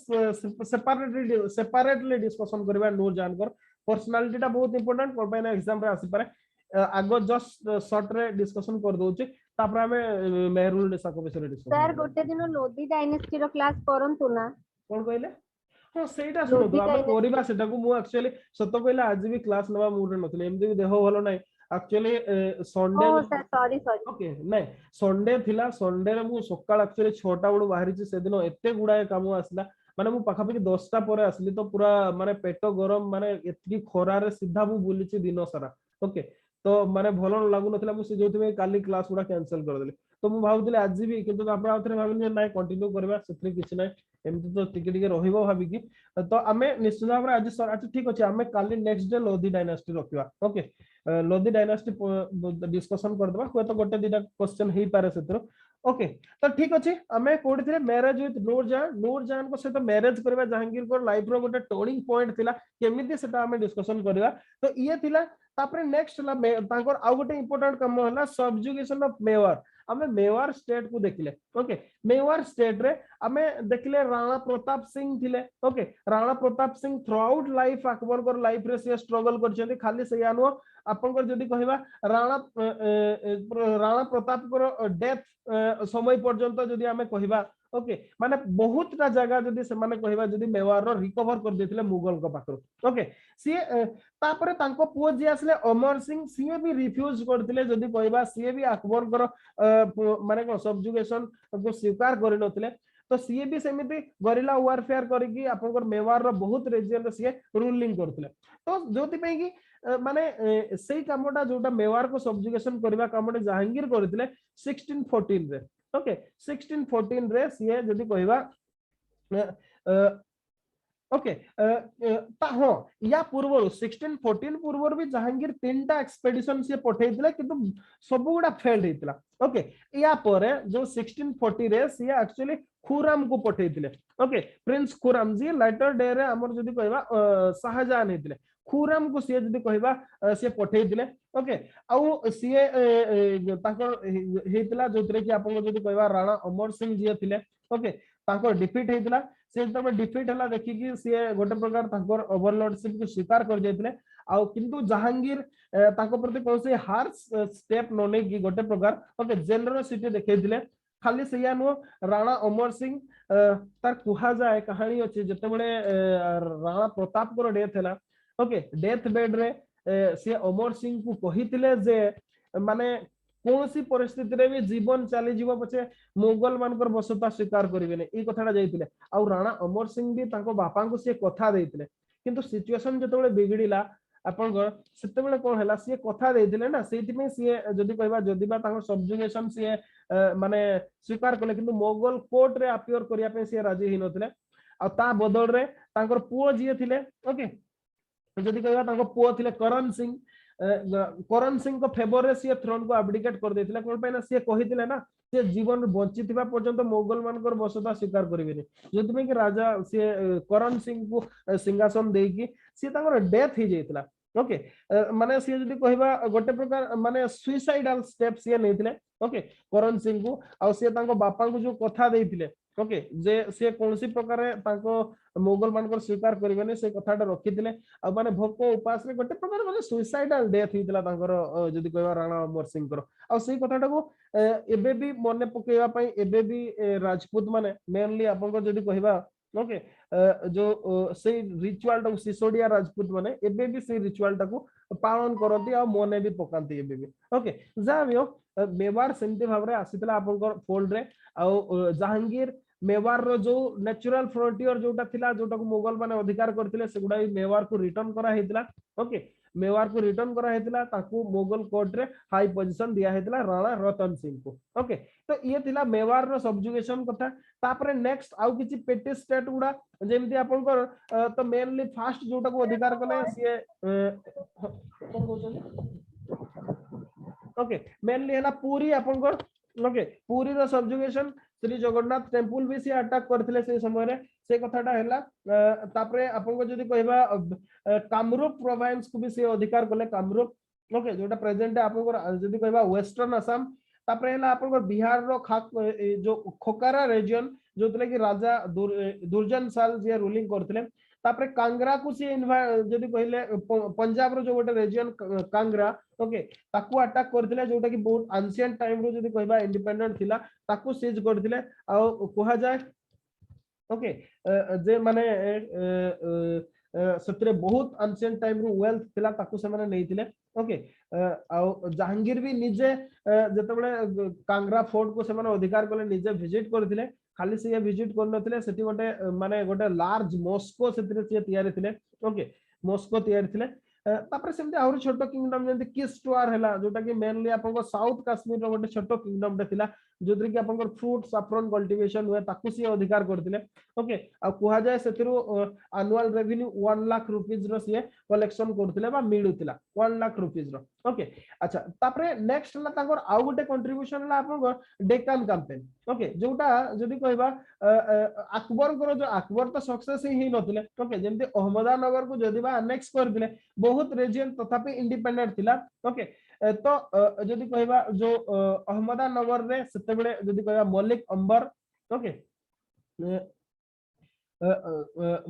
सेपरेटली डिस्कशन करबा नूर जहां को पर्सनालिटी ता बहुत इंपोर्टेंट कोन पे एग्जाम रे आसी पारे आगो जस्ट शॉर्ट रे डिस्कशन कर दोचे तापर हमें मेहरुल निसा को विषय डिस्कशन सर गोटे दिन लोधी डायनेस्टी रो क्लास करंतु ना कोन कहले हां सेटा सुनो तो हम कोरिबा सेटा को मु एक्चुअली सत कहले आज भी क्लास नवा मूड रे नथले एमदी देह भलो नै एक्चुअली संडे सॉरी ओके नहीं संडे थिला संडे रे मु सकाळ एक्चुअली 6टा बडू बाहरी छी से दिन एते गुडा काम आसला माने मु पाखा पाखी 10टा परे आसली तो पूरा माने पेट गरम माने एतकी खरा रे सीधा मु बुली छी दिन सारा ओके तो माने भलो लागु नथला मु से जोथि में काली क्लास गुडा कैंसिल कर देली तो मु भाबुतले आज भी किंतु आपण आथरे भाबिले नाही कंटिन्यू करबा सेत्री किछ नाही एमती तो टिके टिके रहिबो भाबी की तो आमे निश्चित भाबरे आज अच्छा ठीक अछि आमे काली नेक्स्ट डे लोधी डायनास्टी रखिबा ओके लोधी डायनास्टी डिस्कशन कर देबा होय तो गोटे दिटा क्वेश्चन हेई पारे सेत्र ओके तो ठीक अछि आमे कोडी थिले मैरिज विथ नूर जहां को सहित मैरिज करबा जहांगीर को लाइफ रो गोटे टर्निंग पॉइंट थिला केमिति सेटा आमे डिस्कशन करबा तो ये थिला तापरे नेक्स्ट ला तांकर आ गोटे इंपोर्टेंट काम हला सबजुगेशन ऑफ मेवार आमे मेवार स्टेट को देखिले ओके मेवार स्टेट रे आमे देखिले राणा प्रताप सिंह थिले okay Rana Pratap Singh through out life Akbar को लाइफ रे से स्ट्रगल करछन्ती खाली से यानो आपनकर जदी कहबा राणा प्रताप को डेथ समय पर्यंत जदी आमे कहबा ओके माने बहुत टा जगह जदी से माने कहबा जदी मेवार रो रिकवर कर देथिले मुगल को पाखरो ओके सी तापरे तांको पुओ जे आसले अमर सिंह सी भी रिफ्यूज करथिले जदी कहबा सी भी अकबर को माने को सबजुगेशन को स्वीकार करि नथिले तो सी भी सेमिति गरिला वारफेयर करिकी आपनकर मेवार रो बहुत रीजन रे सी रूलिंग करथिले तो जोति पई की माने सेही कामटा जोटा मेवार को सबजुगेशन करबा कामटा जहांगीर करथिले 1614 रे ओके 1614 रे सी जदी कहबा ओके हाँ या पूर्व 1614 पूर्व भी जहांगीर 3टा एक्सपेडिशन से पठेइतिले किंतु सब गुडा फेल्ड हेतिला ओके या परे जो 1640 रे से एक्चुअली खुराम को पठेइतिले ओके प्रिंस खुराम जी लेटर डे रे हमर जदी कहबा शाहजहां हेतिले खुराम को से जदी कहबा से पठेइतिले ओके आउ से ताकर हेतिला जोतरे कि आपन जदी कहबा राणा अमर सिंह जी थिले ओके ताकर डिफीट हेतिला से तब डिफीट हला देखि कि से गोटे प्रकार ताकर ओवरलॉर्डशिप को स्वीकार कर जायतिले आ किंतु जहांगीर ताको प्रति कोन से हार्श स्टेप न नै कि गोटे प्रकार ओके जेनरसिटी देखैतिले खाली सेया नो राणा अमर सिंह तार कुहा जाए कहानी अछि जते बळे राणा प्रताप को डेथ हला ओके डेथ बेड रे से अमर सिंह को कहितिले जे माने कौन सी परिस्थिति रे भी जीवन चली जीव पछे मुगल मानकर बसता स्वीकार करिवे नै ई कथाडा जाइतिले आ राणा अमर सिंह भी ताको बापा को से कथा देइतिले किंतु सिचुएशन जते बळे बिगड़िला आपन सेते बळे कोन हला से कथा देइतिले ना सेति में से जदी कहबा जदी बा ताको सब्जुगेशन से माने स्वीकार कले किंतु मुगल कोर्ट रे अपियर करिया पे से राजी हि नथिले आ ता बदल रे ताकर पुओ जिए थिले ओके जदी कहबा ताको पुओ थिले करण सिंह को फेवर रे से थ्रोन को एब्डिकेट कर देथिले कोन पे ना से कहिथिले ना से जीवन बंचिथिबा पर्यंत मुगल मानकर बसता स्वीकार करिवेनी जति में कि राजा से करण सिंह को सिंहासन देकी से ताकर डेथ ही जाइतला ओके माने से जदी कहबा गोटे प्रकार माने सुइसाइडल स्टेप से नेथिले ओके करण सिंह को आ से ताको बापा को जो कथा देथिले ओके जे से कोनसी प्रकार ताको मुगल मानकर स्वीकार करिवेनी से कथाटा रखिथिले आ माने भोक उपास रे गोटे प्रकार माने सुइसाइडल डेथ हितला तांकर जदी कहबा राणा अमर सिंह कर आ से कथाटा को एबे भी मने पकेवा पई एबे भी राजपूत माने मेनली आपन को जदी कहबा ओके जो से रिचुअल टा सिसोडिया राजपूत माने एबे भी से रिचुअल टा को पालन करती आ मने भी पकांती एबे भी ओके जा बियो मेवाड़ सेमती भाबरे आसीतला आपन को फोल्ड रे आ जहांगीर मेवार रो जो नेचुरल फ्रंटियर जोटा थिला जोटा को मुगल माने अधिकार करथिले सेगुडा मेवार को रिटर्न करा हेतिला ओके मेवार को रिटर्न करा हेतिला ताकू मुगल कोर्ट रे हाई पोजीशन दिया हेतिला राणा रतन सिंह को ओके तो ये थिला मेवार रो सब्जुगेशन कथा तापरे नेक्स्ट आउ किछि पेटी स्टेट गुडा जेमति आपन को तो मेनली फास्ट जोटा को अधिकार कले से ओके मेनली हैला पूरी आपन को ओके पूरी रो सब्जुगेशन श्री जगन्नाथ टेम्पल भी से अटैक करथिले से समय रे से कथाटा हैला तापरे आपन को जदी कहबा कामरूप प्रोविंस को भी से अधिकार कले कामरूप ओके जोटा प्रेजेंट आपन को जदी कहबा वेस्टर्न असम तापरे हैला आपन को बिहार रो खाक जो खोकारा रीजन जोतले कि राजा दुर्जन साल जे रूलिंग करथिले तापरे कांगरा को से जदी कहले पंजाब रो जो गोटे रीजन कांगरा ओके ताकू अटैक करथिले जोटा कि बहुत एंशिएंट टाइम रो जदी कहबा इंडिपेंडेंट थिला ताकू सीज करथिले आ कोहा जाय ओके जे माने सतरे बहुत एंशिएंट टाइम रो वेल्थ थिला ताकू से माने नैथिले ओके आ जहांगीर भी निजे जते बळे कांगरा फोर्ट को से माने अधिकार कले निजे विजिट करथिले खाली से विजिट करनथिले सेठी गोटे माने गोटे लार्ज मॉस्को सेतरे से तयारी थिले ओके मॉस्को तयारी थिले तापर सेमते आउर छोटो किंगडम जेंति किस्टवार हैला जोटा कि मेनली आपन को साउथ कश्मीर रो गोटे छोटो किंगडम थिला जोद्री कि आपन को फ्रूट सैफ्रन कल्टीवेशन हुए ताकू से अधिकार करथिले ओके आ कुहा जाय सेतिरो एनुअल रेवेन्यू 1 लाख रुपीस रो से कलेक्शन करथिले बा मिलुथिला 1 लाख रुपीस रो ओके अच्छा तापरे नेक्स्ट ला ताकर आउ गोटे कंट्रीब्यूशन ला आपन को डेक्कन कैंपेन ओके जोटा जदी कहबा अकबर को जो अकबर तो सक्सेस ही नथिले ओके जेंति अहमदानगर को जदी बा अनेक्स करथिले बहुत रीजन तथापि इंडिपेंडेंट थिला ओके तो जदी कहबा जो अहमदानगर रे सेते बेले जदी कहबा मलिक अंबर ओके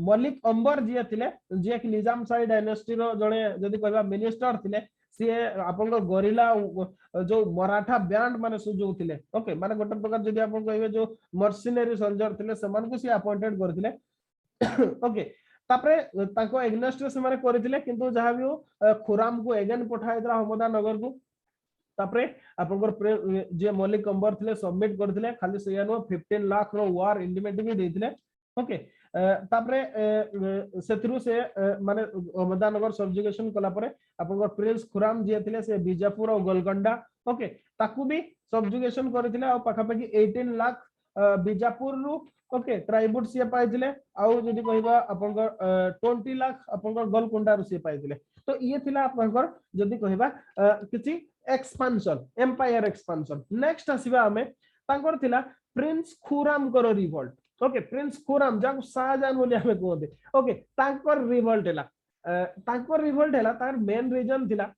मलिक अंबर जे थिले जे कि निजाम शाही डायनेस्टी रो जणे जदी कहबा मिनिस्टर थिले सी आपन को गोरिल्ला जो मराठा बैंड माने सुजो थिले ओके माने गोटे प्रकार जदी आपन कहबे जो मर्सिनरी सोल्जर थिले समान को सी अपॉइंटेड करथिले ओके तापरे ताको एग्नेस्ट से माने करथिले किंतु जहा भी हो खुराम को अगेन पठाइतला अहमदानगर को तापरे आपन जे मलिक अंबर थिले सबमिट करथिले खाली सेयानो 15 लाख रो वार इंडिमेंट भी देथिले ओके तापरे सेथरु से माने अहमदानगर सब्जुगेशन कला परे आपन प्रिंस खुराम जे थिले से बीजापुर और गोलकोंडा ओके ताकू भी सब्जुगेशन करथिले और पाखा पाखी 18 लाख बीजापुर रु ओके ट्राइबुट सी पाइथिले आउ जदी कहबा आपनकर 20 लाख आपनकर गोलकोंडा रु सी पाइथिले तो ये थिला आपनकर जदी कहबा किछि एक्सपेंशन एम्पायर एक्सपेंशन नेक्स्ट आसीबा हमें तांकर थिला प्रिंस खुराम कर रिवोल्ट ओके प्रिंस खुराम जाको शाहजहां बोली हमें कहते ओके तांकर रिवोल्ट हैला तांकर रिवोल्ट हैला तार मेन रीजन थिला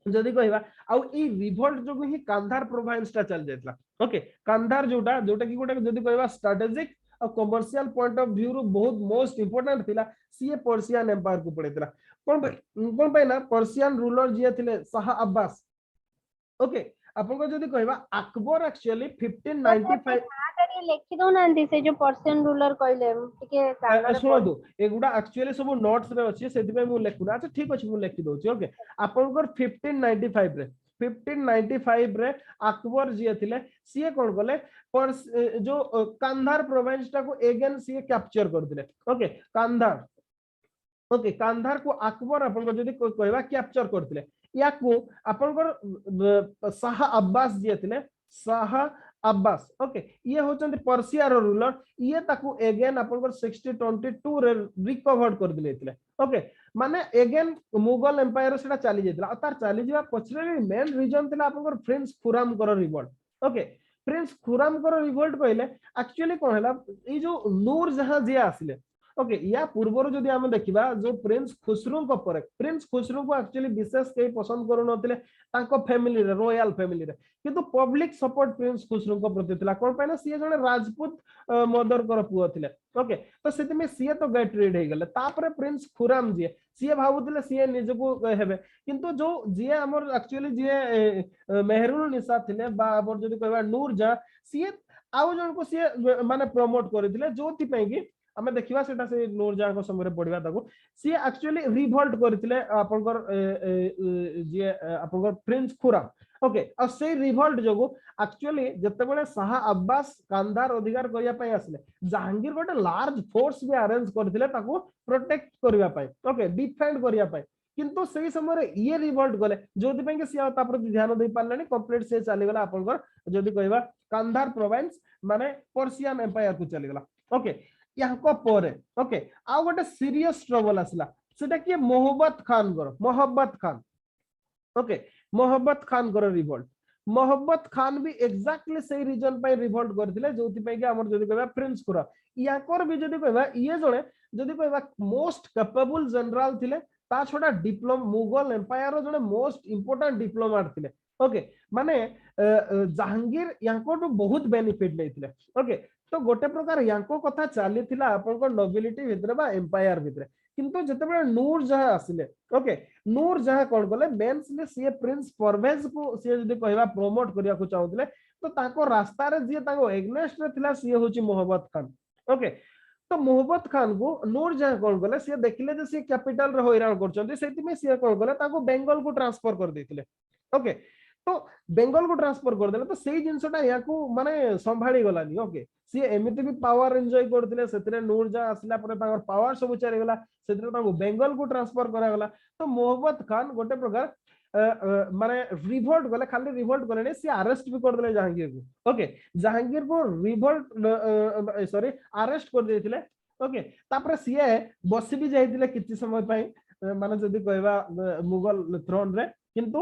जदी कहबा आउ ई रिवोल्ट जो ही कांधार प्रोविंस ता चल जायतला ओके कांधार जोटा जोटा की गोटे जदी कहबा स्ट्रेटेजिक और कमर्शियल पॉइंट ऑफ व्यू रो बहुत मोस्ट इंपोर्टेंट थिला सीए पर्शियन एम्पायर को पड़ेतला कोन पे ना पर्शियन रूलर जे थिले शाह अब्बास ओके अपन को जदी कहबा अकबर एक्चुअली 1595 लेखि दो नांदी से जो पर्शियन रूलर कहले टिके सुनो एगुडा एक्चुअली सब नोट्स रे अछि सेति पे मु लेखुना अच्छा ठीक अछि मु लेखि दोछि ओके अपन को 1595 रे 1595 रे अकबर जी थिले सीए कोन गले पर जो कांधार प्रोविंस टा को अगेन सीए कैप्चर कर दिले ओके कांधार ओके कांधार को अकबर अपन को जदी कहबा कैप्चर करथिले याकू अपन को शाह अब्बास जी थिले शाह अब्बास ओके ये होचंती पर्शिया रो रूलर ये ताकू अगेन अपन को 1622 रे रिकवर कर दिले थिले ओके माने अगेन मुगल एम्पायर सेटा चली जेतला तार चली जीवा पछरे मेन रीजन थिला अपन को प्रिंस खुराम कर रिवोल्ट ओके प्रिंस खुराम कर रिवोल्ट कहले एक्चुअली कोन हला ई जो नूर जहां जे आसिले ओके या पूर्वर जदि हम देखिबा जो प्रिंस खुसरू को पर प्रिंस खुसरू को एक्चुअली विशेष के पसंद करू नथिले ताको फैमिली रे रॉयल फैमिली रे किंतु पब्लिक सपोर्ट प्रिंस खुसरू को प्रति थिला कोन पैना सी जने राजपूत मदर कर पुओ थिले ओके तो सेति में सी तो गेट रीड हे गेले तापरे प्रिंस खुराम जी सी भाबुथिले सी निज को हेबे किंतु जो जी हमर एक्चुअली जी मेहरुल निसा थिले बा हमर जदि कहबा नूर जा सी आउ जन को सी माने प्रमोट करथिले जोति पे कि हमें देखिबा सेटा से नूरजहां को समय रे पढिबा ताको सी एक्चुअली रिवोल्ट करथिले आपनकर जे आपनकर प्रिंस खुराम ओके और से रिवोल्ट जोगो एक्चुअली जते बेले शाह अब्बास कांधार अधिकार करिया पय आसले जहांगीर गोटे लार्ज फोर्स भी अरेंज करथिले ताको प्रोटेक्ट करिया पय ओके डिफेंड करिया पय किंतु सही समय रे ये रिवोल्ट गले जोति पे कि सी ता प्रति ध्यान दे पारलानी कंप्लीट से चली गला आपनकर जदी कहबा कांधार प्रोविंस माने पर्शियन एम्पायर को चली गला ओके याको परे ओके आ गोटे सीरियस ट्रबल आसला सेटा कि मोहब्बत खान कर मोहब्बत खान ओके मोहब्बत खान कर रिवोल्ट मोहब्बत खान भी एग्जैक्टली सही रीजन पे रिवोल्ट करथिले जोति पे कि हमर जदी कहबा प्रिंस खुरा याकर भी जदी कहबा ये जणे जदी कहबा मोस्ट कैपेबल जनरल थिले ता छोटा डिप्लोम मुगल एम्पायर रो जणे मोस्ट इंपोर्टेंट डिप्लोमेट थिले ओके माने जहांगीर याको तो बहुत बेनिफिट लेथिले ओके तो गोटे प्रकार यांको कथा चली थिला आपनको नोबिलिटी भितरे बा एम्पायर भितरे किंतु जते बेले नूर जहां आसिले ओके नूर जहां कोन गले मेंसली सी प्रिंस परवेज को सी जदी कहबा प्रमोट करिया को चाहुतले तो ताको रास्ता रे जे ताको एग्नेस्ट रे थिला सी होची मोहब्बत खान ओके तो मोहब्बत खान को नूर जहां कोन गले सी देखिले जे सी कैपिटल रे होइरान करचंती सेति में सी कोन गले ताको बेंगल को ट्रांसफर कर देथिले ओके तो बेंगल को ट्रांसफर कर देले तो सेही जिंसटा याकू माने संभाळी गलानी ओके सी एमिति भी पावर एन्जॉय करथिले सेतरे नूर जहां आसला पर ताकर पावर सब चली गला सेतरे ताको बेंगल को ट्रांसफर करा गला तो मोहब्बत खान गोटे प्रकार माने रिवोल्ट गले खाली रिवोल्ट गले ने सी अरेस्ट भी कर देले जहांगीर को ओके जहांगीर को रिवोल्ट सॉरी अरेस्ट कर देथिले ओके तापर सी बसी भी जाइथिले किछि समय पई माने जदी कहबा मुगल थ्रोन रे किंतु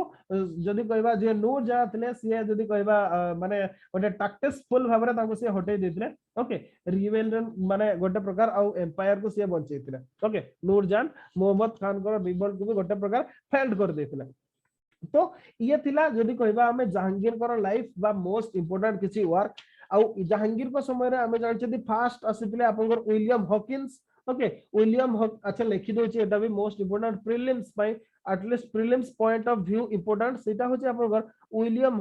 जदी कहबा जे नूर जहां थिले सी जदी कहबा माने गोटे टैक्टिसफुल भाबरे ताको सी हटै देथिले ओके रिवेलन माने गोटे प्रकार आ एम्पायर को सी बंचैथिले ओके नूर जहां मोहम्मद खान को रिवोल्ट को भी गोटे प्रकार फेल्ड कर देथिले तो ये थिला जदी कहबा हमें जहांगीर को लाइफ बा मोस्ट इंपोर्टेंट किछि वर्क आ जहांगीर को समय रे हमें जानछथि फास्ट आसिथिले आपनकर विलियम हॉकिंस ओके विलियम अच्छा लिखि दोछि एटा भी most important prelims pi at least prelims point of view important सेटा होछि आपनकर विलियम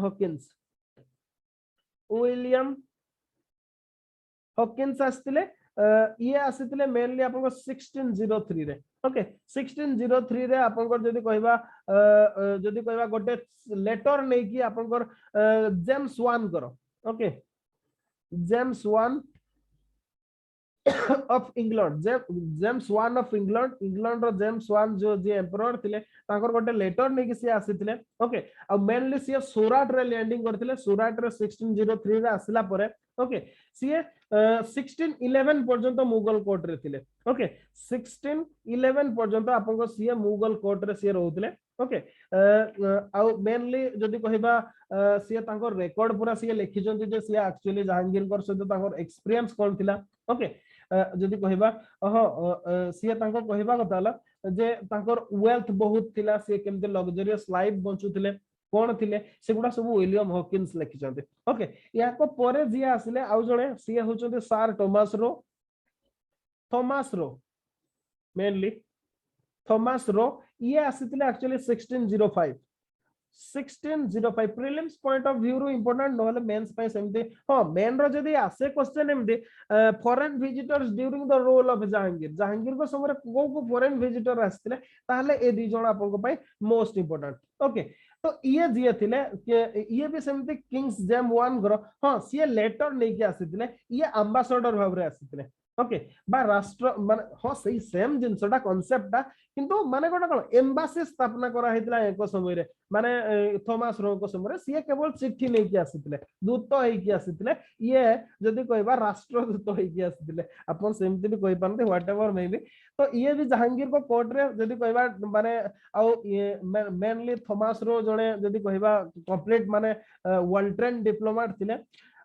हॉकिंस आस्तिले ये आसितिले मेनली आपनकर 1603 रे ओके 1603 रे आपनकर जदी कहबा गोटे लेटर नै कि आपनकर जेम्स वन करो okay James one of England James one of England England रो जेम्स वन जो जे एम्परर थिले ताकर गोटे लेटर नै कि से आसीथिले ओके आ मेनली से सूरत रे लैंडिंग करथिले सूरत रे 1603 रे आसिला परे ओके सी 1611 पर्यंत मुगल कोर्ट रे थिले ओके 1611 पर्यंत आपन को सी मुगल कोर्ट रे सी रहउथिले ओके आ मेनली जदी कहबा सी ताकर रिकॉर्ड पूरा सी लिखि जंती जे सी एक्चुअली जहांगीर कर सहित ताकर एक्सपीरियंस कोन थिला ओके जदी कहबा सी ताकर कहबा कथा हला जे ताकर वेल्थ बहुत थिला सी केमते लग्जरियस लाइफ बंचुथिले कोन थिले सेगुडा सब विलियम हॉकिंस लिखि जंती ओके या को परे जी आसिले आउ जणे सी होचंती सर थॉमस रो मेनली थॉमस रो ये आसीथिले actually 1605 prelims point of view रो इंपोर्टेंट नहले मेंस पय सेमते हां मेन रो जदी आसे क्वेश्चन एमदे foreign visitors during the rule of Jahangir को समय को फॉरेन विजिटर आस्थिले ताहले ए दी जण आपन को पय मोस्ट इंपोर्टेंट ओके तो ये जे थिले ये भी सेमते किंग्स जेम वन ग्रो हां सी लेटर नै के आसीथिले ये एम्बेसडर भाबरे आसीथिले ओके बा राष्ट्र माने हां सही सेम जिंसटा कांसेप्टटा किंतु माने कोन कोन एम्बासी स्थापना करा हेतला एक समय रे माने थॉमस रो को समय रे सी केवल चिट्ठी नै के आसीथिले दूत होई के आसीथिले ये जदी कहबा राष्ट्रदूत होई के आसीथिले अपन सेमति भी कहि पानते व्हाटएवर मे बी तो ये भी जहांगीर को कोर्ट रे जदी कहबा माने आउ मेनली थॉमस रो जणे जदी कहबा कंप्लीट माने वर्ल्ड ट्रेन डिप्लोमेट थिले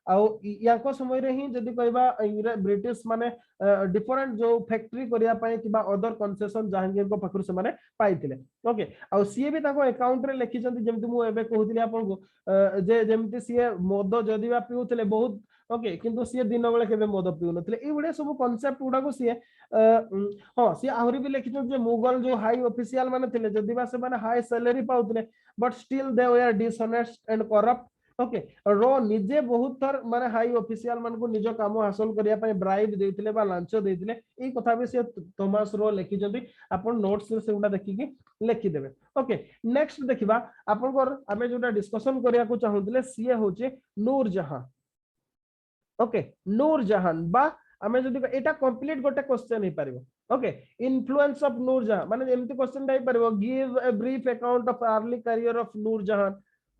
आउ याको समय रे ही जदी कहबा ब्रिटिश माने डिफरेंट जो फैक्ट्री करिया पय किबा अदर कंसेशन जहांगीर को पखरु से माने पाइथिले ओके आउ सीए भी ताको अकाउंट रे लिखि जंती जेमति मु एबे कहउतिले आपन को जे जेमति सीए मद जदी बा पिउथिले बहुत ओके किंतु सीए दिन बेले केबे मद पिउ नथिले ए बडे सब कांसेप्ट गुडा को सीए हां सीए आहुरी भी लिखि जे मुगल जो हाई ऑफिशियल माने थिले जदी बा से माने हाई सैलरी पाउथिले but still they were dishonest and corrupt okay रो निजे बहुत थर माने हाई ऑफिशियल मान को निज काम हासिल करिया पय ब्राइब देथिले बा लांच देथिले ए कथा भी से थॉमस रो लिखि जंती आपन नोट्स से उडा देखि कि लिखि देबे ओके नेक्स्ट देखिबा आपन को हमें जोटा डिस्कशन करिया को चाहुतिले सीए होचे नूरजहां ओके नूरजहां बा हमें जदी एटा कंप्लीट गोटे क्वेश्चन हे परिबो ओके इन्फ्लुएंस ऑफ नूरजहां माने एमती क्वेश्चन दai परिबो give a brief account of early career of Nurjahan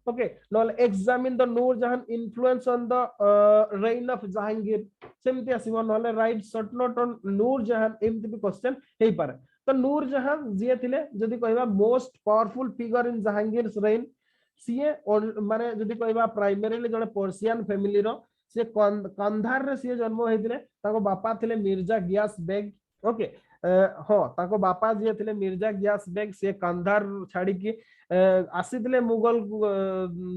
okay now examine the Noor Jahan influence on the reign of Jahangir semti asibo nole write short note on Noor Jahan emti bi question hei pare to Noor Jahan je thile jodi कहबा most powerful figure in Jahangir's reign CA माने जदी कहबा primarily जने Persian family रो से कंधार रे से जन्म होइतिले ताको बापा थिले मिर्जा गियास बेग ओके हां ताको बापा जे थिले मिर्जा गियास बेग से कंधार छाडी की आसीतिले मुगल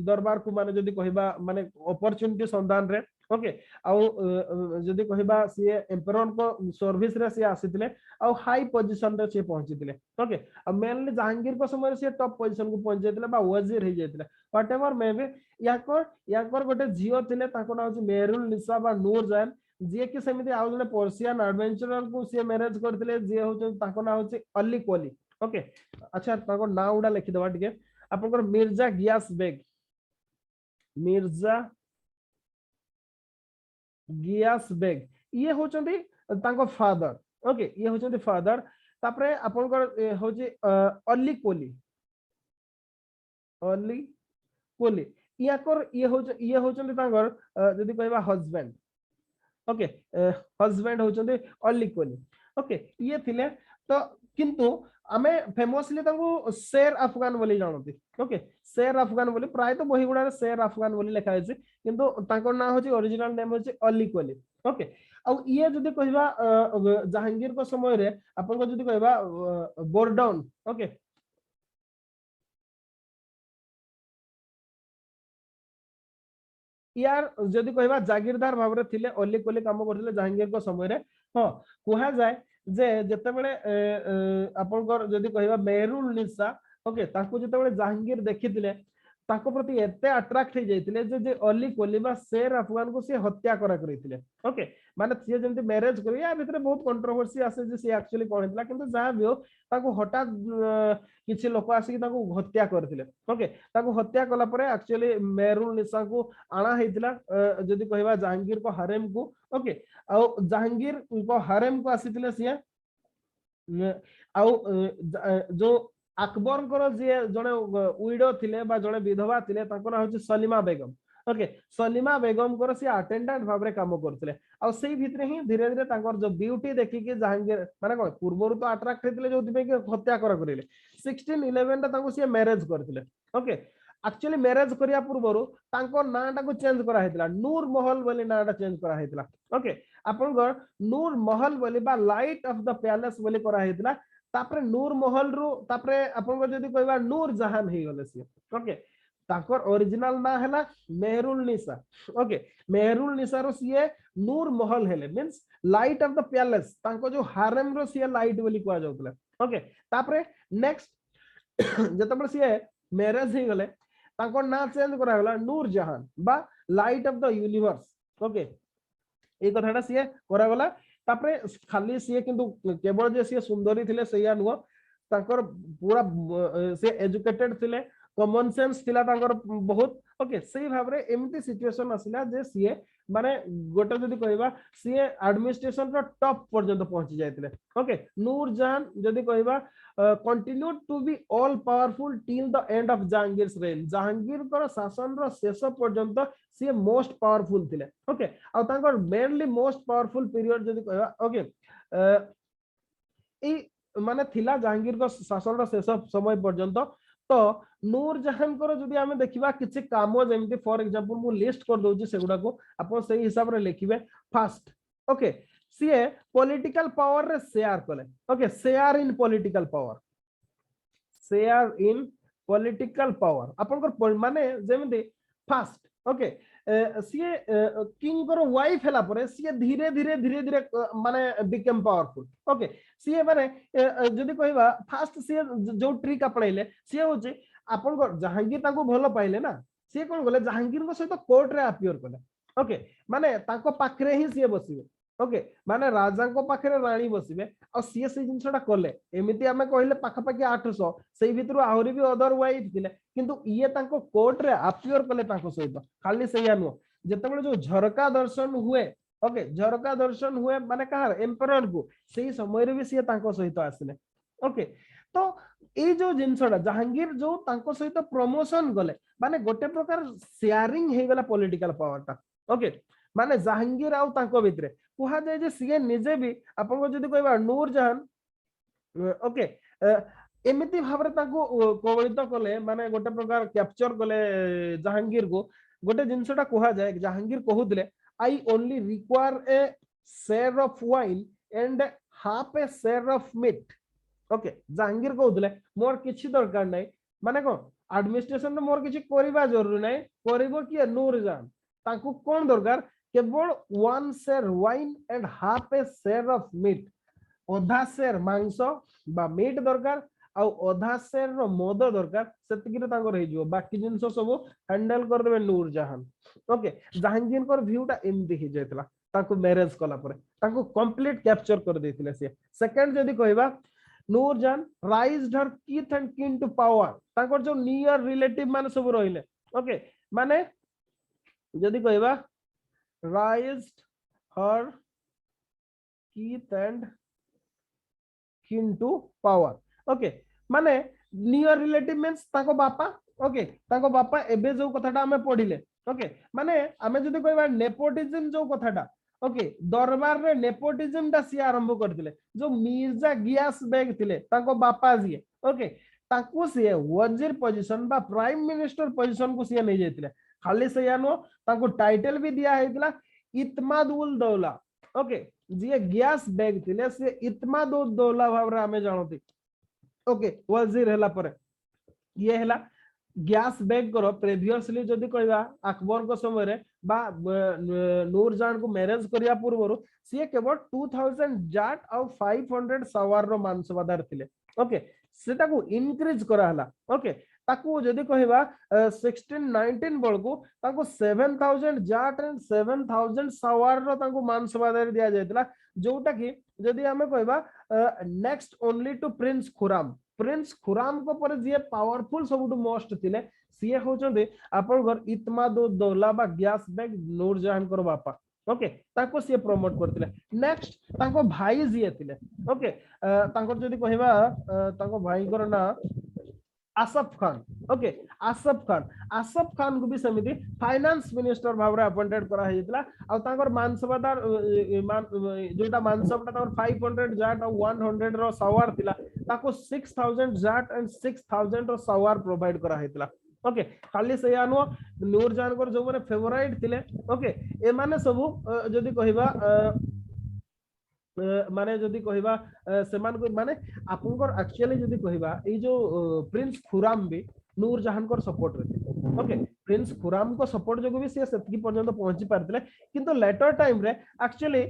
दरबार को माने जदी कहबा माने अपॉर्चुनिटी संधान रे ओके आउ जदी कहबा से एम्परर को सर्विस रे से आसीतिले आउ हाई पोजीशन रे से पहुंचीतिले ओके आ मेनली जहांगीर को समय से टॉप पोजीशन को पहुंच जायतिले बा वजीर हे जायतिले व्हाटएवर मे बी याकर गोटे झियो थिले ताको नाम छै मेहरुल निसा बा नूर जहान जे कि समिति आउ जने पर्शियन एडवेंचरर को से मैरिज करथिले जे हो ताको नाम छै अली कोली ओके अच्छा ताको नाम उडा लिखि दबा ठीक है आपनकर मिर्जा गियास बेग ये होचंदी ताको फादर ओके ये होचंदी फादर तापरे आपनकर होची अली कोली याकर ये होचंदी ताकर जदी कहबा हस्बैंड ओके हस्बैंड होचंदी अली कोली ओके ये थिले तो किंतु आमे फेमसली ताको शेर अफगान बोली जानती ओके शेर अफगान बोली प्राय तो बही गुडा शेर अफगान बोली लिखा है किंतु ताको ना होची ओरिजिनल नेम होची अली कोली ओके आ ये जदी कहबा जहांगीर को समय रे अपन को जदी कहबा बोरडाउन ओके यार जदी कहबा जागीरदार भाबरे थिले अली कोली काम करथिले जहांगीर को समय रे हां कोहा जाय जे जते बेले आपनकर जदी कहबा मेहरुल निसा ओके ताको जते बेले जहांगीर देखिथिले ताको प्रति एते अट्रैक्ट हो जाइतिले जे अली कोली बा शेर अफगान को से हत्या करा करितिले ओके माने से जेंति मैरिज करी या भितरे बहुत कंट्रोवर्सी आसे जे से एक्चुअली कोन हितला किंतु जहा भी हो ताको हठात किछि लोक आसी ताको हत्या करथिले ओके ताको हत्या कला परे एक्चुअली मेहरुल निसा को आना हेतिला जदी कहबा जहांगीर को हारेम को ओके आ जहांगीर को हारेम को आसीतिले सिया जो अकबर जे जने उइडो थिले बा जने विधवा थिले ताको ना होची सलीमा बेगम ओके सलीमा बेगम को से अटेंडेंट भाबरे काम करथिले आ सेही भितरे ही धीरे धीरे ताकर जो ब्यूटी देखि के जहांगीर माने कोन पूर्वरु तो अट्रैक्ट हेतिले जो दिबे के हत्या करिले 1611 ता ताको से मैरिज करथिले ओके एक्चुअली मैरिज करिया पूर्वरु ताको नाटा को चेंज करा हेतिला नूर महल बोली नाटा चेंज करा हेतिला ओके आपन नूर महल बोली बा लाइट ऑफ द पैलेस बोली करा हेतिला तापरे नूर महल रु तापरे आपन जदी कहबा नूर जहान हे गले से ओके ताकर ओरिजिनल ना हैला मेहरुल निसा ओके मेहरुल निसा रो सीए नूर महल हेले means light of the palace ताको जो हारेम रो सीए लाइट बोली कहा जाउतले ओके तापरे नेक्स्ट जतबे सीए मैरिज हे गले ताको ना चेंज करा गला नूर जहान बा light of the universe okay ए कथाटा सीए करा गला तापरे खाली सीए किंतु केवल जे सीए सुंदरी थिले सैया नुवा ताकर पूरा से एजुकेटेड थिले कॉमन सेंस थिला ताकर बहुत ओके सही भाबरे एमिति सिचुएशन आसिला जे सीए माने गोटे जदी कहबा सीए एडमिनिस्ट्रेशन रो टॉप पर्यंत पहुंची जायतिले ओके नूरजहान जदी कहबा continued to be all powerful till the end of Jahangir's reign Jahangir को शासन रो शेष पर्यंत सीए मोस्ट पावरफुल थिले ओके आ ताकर मेनली मोस्ट पावरफुल पीरियड जदी कहबा ओके ए माने थिला जहांगीर को शासन रो शेष समय पर्यंत तो नूरजहान को जदी हमें देखिबा किछि काम जेमिति फॉर एग्जांपल मु लिस्ट कर दोछि सेगुडा को अपन सही हिसाब रे लिखिबे फर्स्ट ओके सीए पॉलिटिकल पावर रे शेयर कले okay share in political power अपन को माने जेमिति फर्स्ट ओके सीए किंग को वाइफ हला परे सीए धीरे धीरे माने बिकम पावरफुल ओके सीए माने जदी कहबा फर्स्ट सीए जो ट्रिक अपनाइले सीए होचे अपन को जहांगीर ताको भलो पाइले ना सीए कोन गले जहांगीर को सहित कोर्ट रे अपियर कले ओके माने ताको पाखरे ही सीए बसिबे ओके माने राजा को पाखरे रानी बसिबे आ सीए से जिंसटा कले एमिति हमें कहले पाखा पाखी 800 सेही भितरु आहुरी भी अदर वाइफ थिले किंतु ये ताको कोर्ट रे अपियर कले ताको सहित खाली सेया नो जेतेबेले जो झरका दर्शन हुए ओके झरका दर्शन हुए माने कहार एम्परर को सेही समय रे भी सीए ताको सहित आसिले ओके तो ए जो जिंसटा जहांगीर जो ताको सहित प्रमोशन गले माने गोटे प्रकार शेयरिंग हे गला पॉलिटिकल पावर ता ओके माने जहांगीर आउ ताको भितरे कुहा जाय जे सीए निजे भी आपन को जदी कहबा नूरजहान ओके एमिति भाबरे ताको कोवलित कले माने गोटे प्रकार कैप्चर कले जहांगीर को गोटे जिंसटा कुहा जाय जहांगीर कहउतले I only require a share of wine and half a share of meat okay Jahangir कहउतले मोर किछि दरकार नै माने को एडमिनिस्ट्रेशन में मोर किछि करिबा जरूरी नै करिवो कि नूरजहान ताको कोन दरकार केवल 1 share wine and half a share of meat ओधा शेयर मांस बा मीट दरकार आ ओधा शेयर रो मद दरकार सेतिकी रे तांगर हे जो बाकी जिंस सब हैंडल कर देबे नूरजहान ओके जहांगीर को व्यूटा एमदी हे जेतला ताको मैरिज कला परे ताको कंप्लीट कैप्चर कर देथिले से सेकंड जदी कहबा Nurjahan raised her kith and kin to power ताको जो नियर रिलेटिव माने सब रहिले ओके माने जदी कहबा raised her Keith and kin to power okay माने नियर रिलेटिव मींस ताको बापा ओके ताको बापा एबे जो कथाटा हमें पढिले ओके माने हमें जदी कहबा नेपोटिज्म जो कथाटा ओके दरबार रे नेपोटिज्म ता सी आरंभ करथिले जो मिर्जा गियास बेग थिले ताको बापा जी ओके ताको से वजीर पोजीशन बा प्राइम मिनिस्टर पोजीशन को से नै जेतिले खाली से यानो ताको टाइटल भी दिया हेतला इत्मादुल दौला ओके जे गियास बेग थिले से इत्मादुल दौला भाबरा हमें जानथि ओके वजीर हला पर ये हला गियास बेग करो प्रीवियसली जदी कहबा अकबर को समय रे बा नूरजहान को मैरिज करिया पूर्वरु से केवल 2000 जाट और 500 सवार रो मानसवादार थिले ओके सेटा को इनक्रीज करा हला ओके ताकू जदी कहबा 1619 बळकू ताको 7000 जाट एंड 7000 सवार रो ताको मान सवादारी दिया जायतला जोटा कि जदी हमें कहबा next only to Prince Khurram को पर जे पावरफुल सबुटु मोस्ट थिले सीए होचंदे आपन इतमादुद्दौला बा ग्यास बैग नूरजहान कर बापा ओके ताको से प्रमोट करथिले नेक्स्ट ताको भाई जिए थिले ओके ताको जदी कहबा ताको भाई कर ना आसफ खान ओके आसफ खान को भी समिति फाइनेंस मिनिस्टर भाव अपॉइंटेड करा हेतला आ ताकर मानसभादार जोटा मानसभा ताकर 500 जाट और 100 रो सवार थिला ताको 6000 जाट एंड 6000 रो सवार प्रोवाइड करा हेतला ओके खाली से आनो नूरजहान को जो माने फेवरेट थिले ओके ए माने सब जदी कहबा माने जदी कहबा सेमान को माने आपनकर एक्चुअली जदी कहबा ए जो प्रिंस खुराम भी नूरजहान को सपोर्ट रे ओके प्रिंस खुराम को सपोर्ट जो भी से सेतकी पर्यंत पहुंची पारतले किंतु लेटर टाइम रे एक्चुअली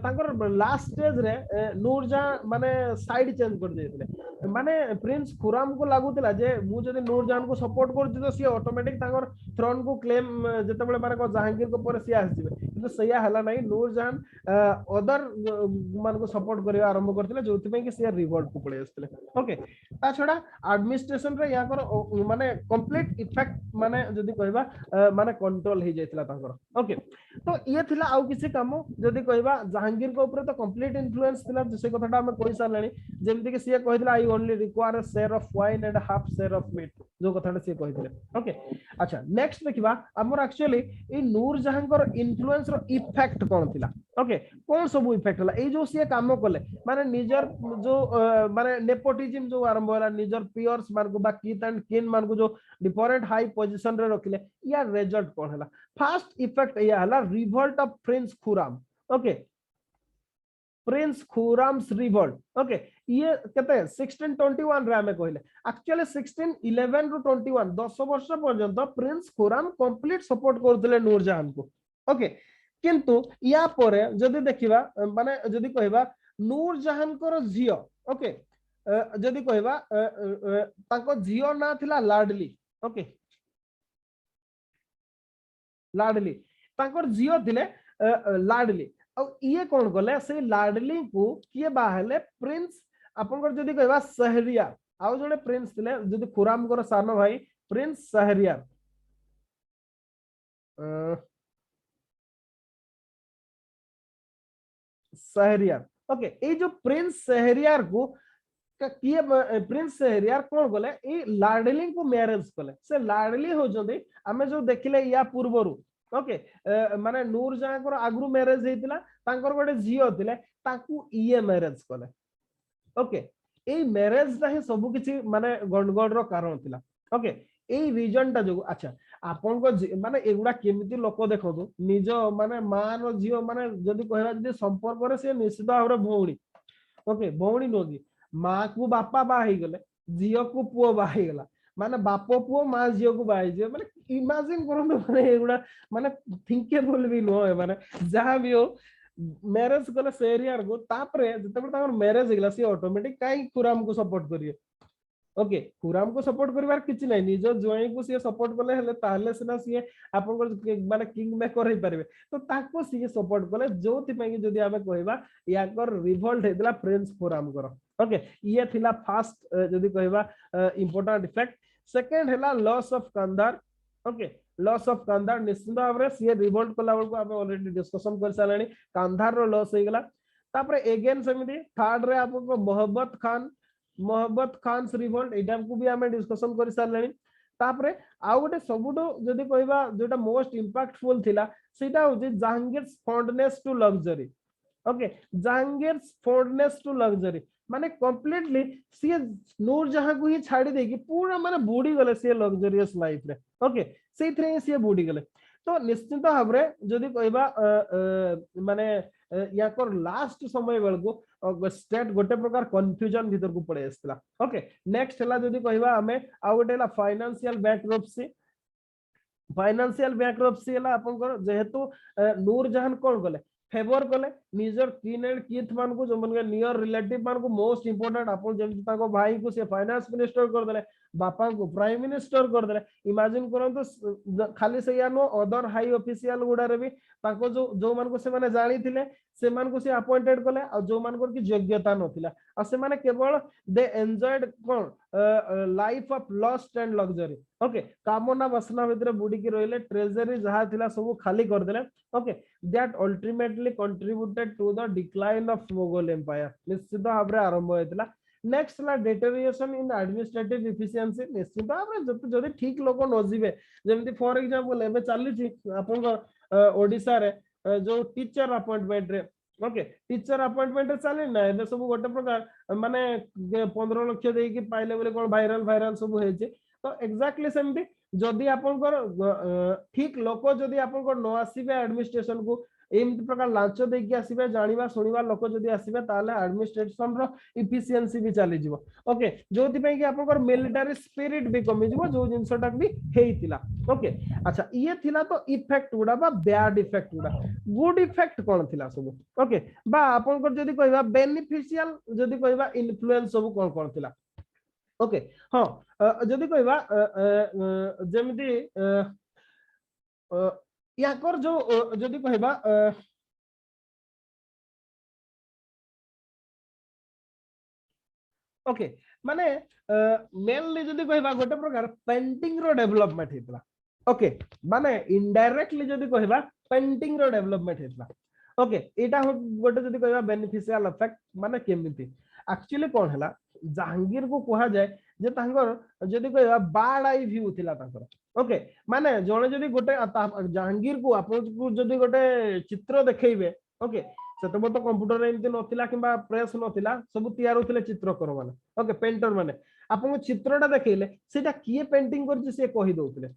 तांकर लास्ट स्टेज रे नूरजहान माने साइड चेंज कर देथिले माने प्रिंस खुराम को लागुतला जे मु जदी नूरजहान को सपोर्ट करती तो सी ऑटोमेटिक तांकर थ्रोन को क्लेम जेतेबेले माने को जहांगीर को पर सी आसीबे किंतु सया हला नहीं नूरजहान अदर मान को सपोर्ट करिया आरंभ करथिले जोथि पे कि सी रिवोल्ट को पळे आस्थिले ओके ता छडा एडमिनिस्ट्रेशन रे या कर माने कंप्लीट इफेक्ट माने जदी कहबा माने कंट्रोल हे जायतला तांकर ओके तो ये थिला आउ किसी काम जदी कहबा जहांगीर को ऊपर तो कंप्लीट इन्फ्लुएंस थिला से कथाटा हम कहि सारलानी जेमति कि सी कहितला I only require a share of wine and half share of meat जो कथाटा सी कहितले ओके अच्छा नेक्स्ट देखिबा हमर एक्चुअली ए नूरजहां कर इन्फ्लुएंस रो इफेक्ट कोन थिला ओके कोन सब इफेक्ट हला ए जो सी काम कले माने निजर जो माने नेपोटिज्म जो आरंभ होला निजर पियर्स मान को बा कीथ एंड किन मान को जो डिफरेंट हाई पोजीशन रे रखिले या रिजल्ट कोन हला फर्स्ट इफेक्ट या हला revolt of prince Khurram okay prince Khurram's revolt okay ये केते 1621 रे हमें कहले एक्चुअली 1611 टू 21 10 वर्ष पर्यंत प्रिंस खुराम कंप्लीट सपोर्ट करथिले नूरजहान को ओके किंतु या परे जदी देखिबा माने जदी कहबा नूरजहान को झियो ओके जदी कहबा ताको झियो ना थिला लाडली ओके लाडली तांकर झियो थिले लाडली और ये कौन गले से लाडली को किए बाहले प्रिंस आपनकर जदी कहबा शहरियार आउ जने प्रिंस थिले जदी खुराम कर सानो भाई प्रिंस शहरियार शहरियार ओके ये जो प्रिंस शहरियार को किए प्रिंस शहरियार कौन गले ए लाडली को मैरिज कले से लाडली हो जदी हमें जो देखिले या पूर्वरु ओके माने नूरजहां को आगु मैरिज हेतिला तांकर गोटे झियो थिले ताकू ये मैरिज कले ओके ए मैरिज ना ही सब किछि माने गणगण रो कारण थिला ओके ए रीजन ता जो अच्छा आपन को माने एगुडा केमिति लोक देखो निज माने मान रो झियो माने जदी कहबा जदी संपर्क रे से निश्चित भाव भौणी ओके भौणी नोगी माँ को बापा बा ही गले झियो को पुओ बा ही गला माने बापो पुओ माँ झियो को बा ही माने इमेजिन करंतु माने एगुडा माने थिंकेबल भी नो है माने जहां भी हो मैरिज कले शहरियार को तापरे जतबे ताकर मैरिज हिला से ऑटोमेटिक काई खुराम को सपोर्ट करिए ओके खुराम को सपोर्ट करिवार किछि नै निजो जोई को से सपोर्ट करले हले ताले सिना से आपन को माने किंग मेकर हे परबे तो ताको से सपोर्ट करले जोथि पई कि जदी आबे कहबा याकर रिवोल्ट हेतला प्रिंस खुराम कर ओके ये थिला फर्स्ट जदी कहबा इंपोर्टेंट इफेक्ट सेकंड हैला loss of Kandahar okay loss of Kandahar निश्चित भाव रे से रिवोल्ट कला बेल को आबे ऑलरेडी डिस्कशन कर सालानी कंधार रो लॉस हे गेला तापरे अगेन समिति थर्ड रे आपको मोहब्बत खान रिवोल्ट एटा को भी हमें डिस्कशन कर सालानी तापरे आ गोटे सबुटो जदी कहबा जेटा मोस्ट इंपैक्टफुल थिला सेटा होची Jahangir fondness to luxury okay Jahangir fondness to luxury माने कंप्लीटली सी नूरजहां को ही छाड़ी देकी पूरा माने बूढ़ी गले सी लग्जरियस लाइफ रे ओके से थ्रे सी बूढ़ी गले तो निश्चित भाव रे जदी कहबा माने या कर लास्ट समय बेल को स्टेट गोटे प्रकार कंफ्यूजन भीतर को पड़े आस्तिला ओके नेक्स्ट हला जदी कहबा हमें आ गोटे हला फाइनेंशियल बैंकरप्सी हला आपन जेहेतु नूरजहां कोन गले फेवर कले निजर किन एंड किथ मान को जो मन नियर रिलेटिव मान को मोस्ट इंपोर्टेंट आपन जेमति ताको भाई को से फाइनेंस मिनिस्टर कर देले बापा को प्राइम मिनिस्टर कर देले इमेजिन करंतु खाली से या नो अदर हाई ऑफिशियल गुडा रे भी ताको जो मान को से माने जानी थिले से मान को से अपॉइंटेड कले आ जो मान को की योग्यता नथिला आ से माने केवल दे एन्जॉयड कोन life of lust and luxury okay कामना वासना भीतर बुडी की रहले ट्रेजरी जहा थिला सब खाली कर देले okay that ultimately contributed to the decline of Mughal empire निश्चित भाव रे आरंभ होइतला नेक्स्ट ला डेटेरिएशन इन एडमिनिस्ट्रेटिव एफिशिएंसी निश्चित भाव रे जदी ठीक लोक न जिवे जेमति फॉर एग्जांपल एबे चालू छी आपन ओडिसा रे जो टीचर अपॉइंटमेंट रे ओके टीचर अपॉइंटमेंट रे चले ना ए सब गोटे प्रकार माने 15 लाख दे के पाइले बोले कोन वायरल सब हे छै तो एक्जेक्टली सेमती जदि आपन ठीक लोक जदि आपन न आसीबे एडमिनिस्ट्रेशन को एमती प्रकार लांच देकी आसीबे जानिबा सुनिबा लोक जदि आसीबे ताले एडमिनिस्ट्रेशन रो इफिशिएंसी भी चली जिवो ओके जोथि पई कि आपन मिलिटरी स्पिरिट भी कमी जिवो जो जिंसटा भी हेइतिला ओके अच्छा ये थिला तो इफेक्ट गुडा बा बैड इफेक्ट गुडा गुड इफेक्ट कोन थिला सब ओके बा आपन जदि कहबा बेनिफिशियल जदि कहबा इन्फ्लुएंस सब कोन थिला ओके हाँ जदि कहबा जेमिति याकर जो जदि कहबा ओके माने मेनली जदि कहबा गोटे प्रकार पेंटिंग रो डेवलपमेंट हेतला ओके माने इनडायरेक्टली जदि कहबा पेंटिंग रो डेवलपमेंट हेतला ओके एटा गोटे जदि कहबा बेनिफिशियल इफेक्ट माने केमिति एक्चुअली कोन हला जहांगीर को कहा जाए जे तांगर जदि कहबा बाड आई व्यू थिला तांगर ओके माने जने जदि गोटे जहांगीर को आपन को जदि गोटे चित्र देखैबे ओके सेतबो तो कंप्यूटर एमति नथिला किबा प्रेस नथिला सब तैयार होथिले चित्रकर माने ओके पेंटर माने आपन चित्रटा देखैले सेटा किए पेंटिंग करछि से कहि दोथिले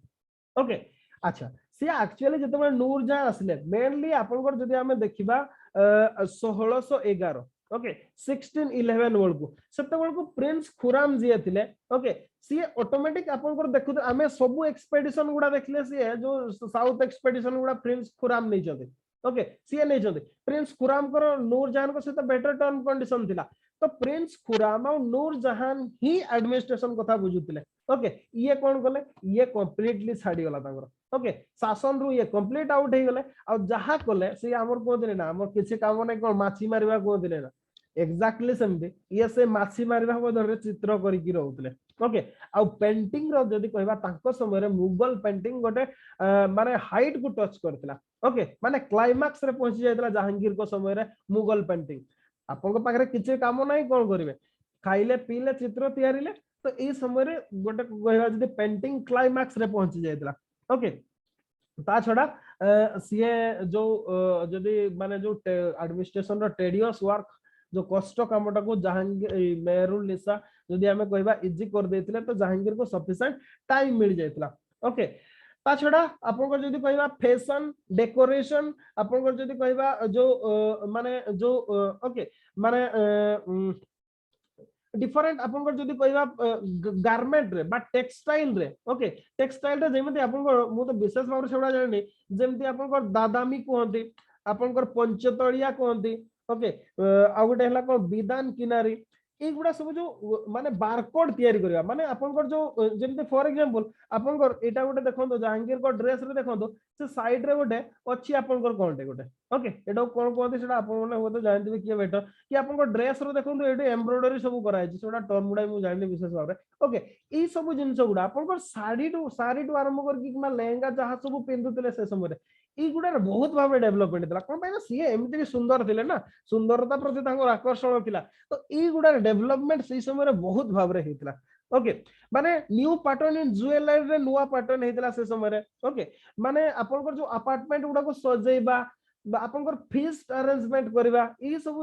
ओके अच्छा से एक्चुअली जतबे नूरजहां आसले मेनली आपन जदि हमें देखिबा 1611 ओके 1611 वर्ल्ड को सेते वर्ल्ड को प्रिंस खुराम जी थिले ओके सी ऑटोमेटिक आपन देखु हमें सब एक्सपेडिशन गुडा देखले सी जो साउथ एक्सपेडिशन गुडा प्रिंस खुराम नै जते ओके सी नै जते प्रिंस खुराम को नूरजहां को सेते बेटर टर्म कंडीशन थिला तो प्रिंस खुराम और नूरजहां ही एडमिनिस्ट्रेशन कथा बुझुतिले ओके ये कोन गले ये कंप्लीटली छाडी गला तांगर ओके शासन रु ये कंप्लीट आउट हे गले आ जहा कले से हमर को दिले ना हमर किछि काम नै कोन माछी मारिबा को दिले ना एक्जेक्टली सेमती ये से माछी मारिबा बदर चित्र करी की रहउतले ओके आ पेंटिंग रो जदी कहबा तांको समय रे मुगल पेंटिंग गोटे माने हाइट को टच करथिला ओके माने क्लाइमैक्स रे पहुंची जायतला जहांगीर को समय रे मुगल पेंटिंग आपन को पाखरे किछि काम नै कोन करिवे खाइले पीले चित्र तयारिले तो ए समय रे गोटे कहबा जदी पेंटिंग क्लाइमैक्स रे पहुंची जायतला ओके ता छडा सीए जो जदी माने जो एडमिनिस्ट्रेशन रो टेडियस वर्क जो कष्ट कामटा को जहांगीर मेहरुल निसा जदी हमें कहबा इजी कर देथिले तो जहांगीर को सफिशिएंट टाइम मिल जायतला ओके ता छडा आपन को जदी कहबा फैशन डेकोरेशन आपन को जदी कहबा जो माने जो ओके माने डिफरेंट आपन को जदी कहबा गारमेंट रे बा टेक्सटाइल रे ओके टेक्सटाइल रे जेमति आपन को मु तो विशेष भाव सेडा जानि जेमति आपन को दादामी कहंती आपन को पंचतळिया कहंती ओके आ गोटे हला को विधान किनारी ए गुडा सब जो माने बारकोड तयारी करबा माने आपन जो जेमते फॉर एग्जांपल आपन एटा गोटे देखंतो जहांगीर को ड्रेस रे देखंतो से साइड रे गोटे अछि आपन कोनटे गोटे ओके एटा कोन कोनते सेटा आपन ने हो तो जानथिबे किए बेटर कि आपन को ड्रेस रो देखंतो एटे एम्ब्रॉयडरी सब कराय छै सेटा टर्म गुडा मु जानले विशेष भाव रे ओके ई सब जिंस गुडा आपन को साड़ी टू आरंभ कर कि लहंगा जहा सब पिंदुतले से समय रे ई गुडा बहुत भाव डेवलपमेंट थिला कोन पाइना सी एमति भी सुंदर थिले ना सुंदरता प्रति तांको आकर्षण थिला तो ई गुडा डेवलपमेंट से समय रे बहुत भाव रे हेतिला ओके माने न्यू पैटर्न इन ज्वेलरी रे नुवा पैटर्न हेतिला से समय रे ओके माने आपन को जो अपार्टमेंट गुडा को सजेबा आपन को फीस्ट अरेंजमेंट करबा ई सब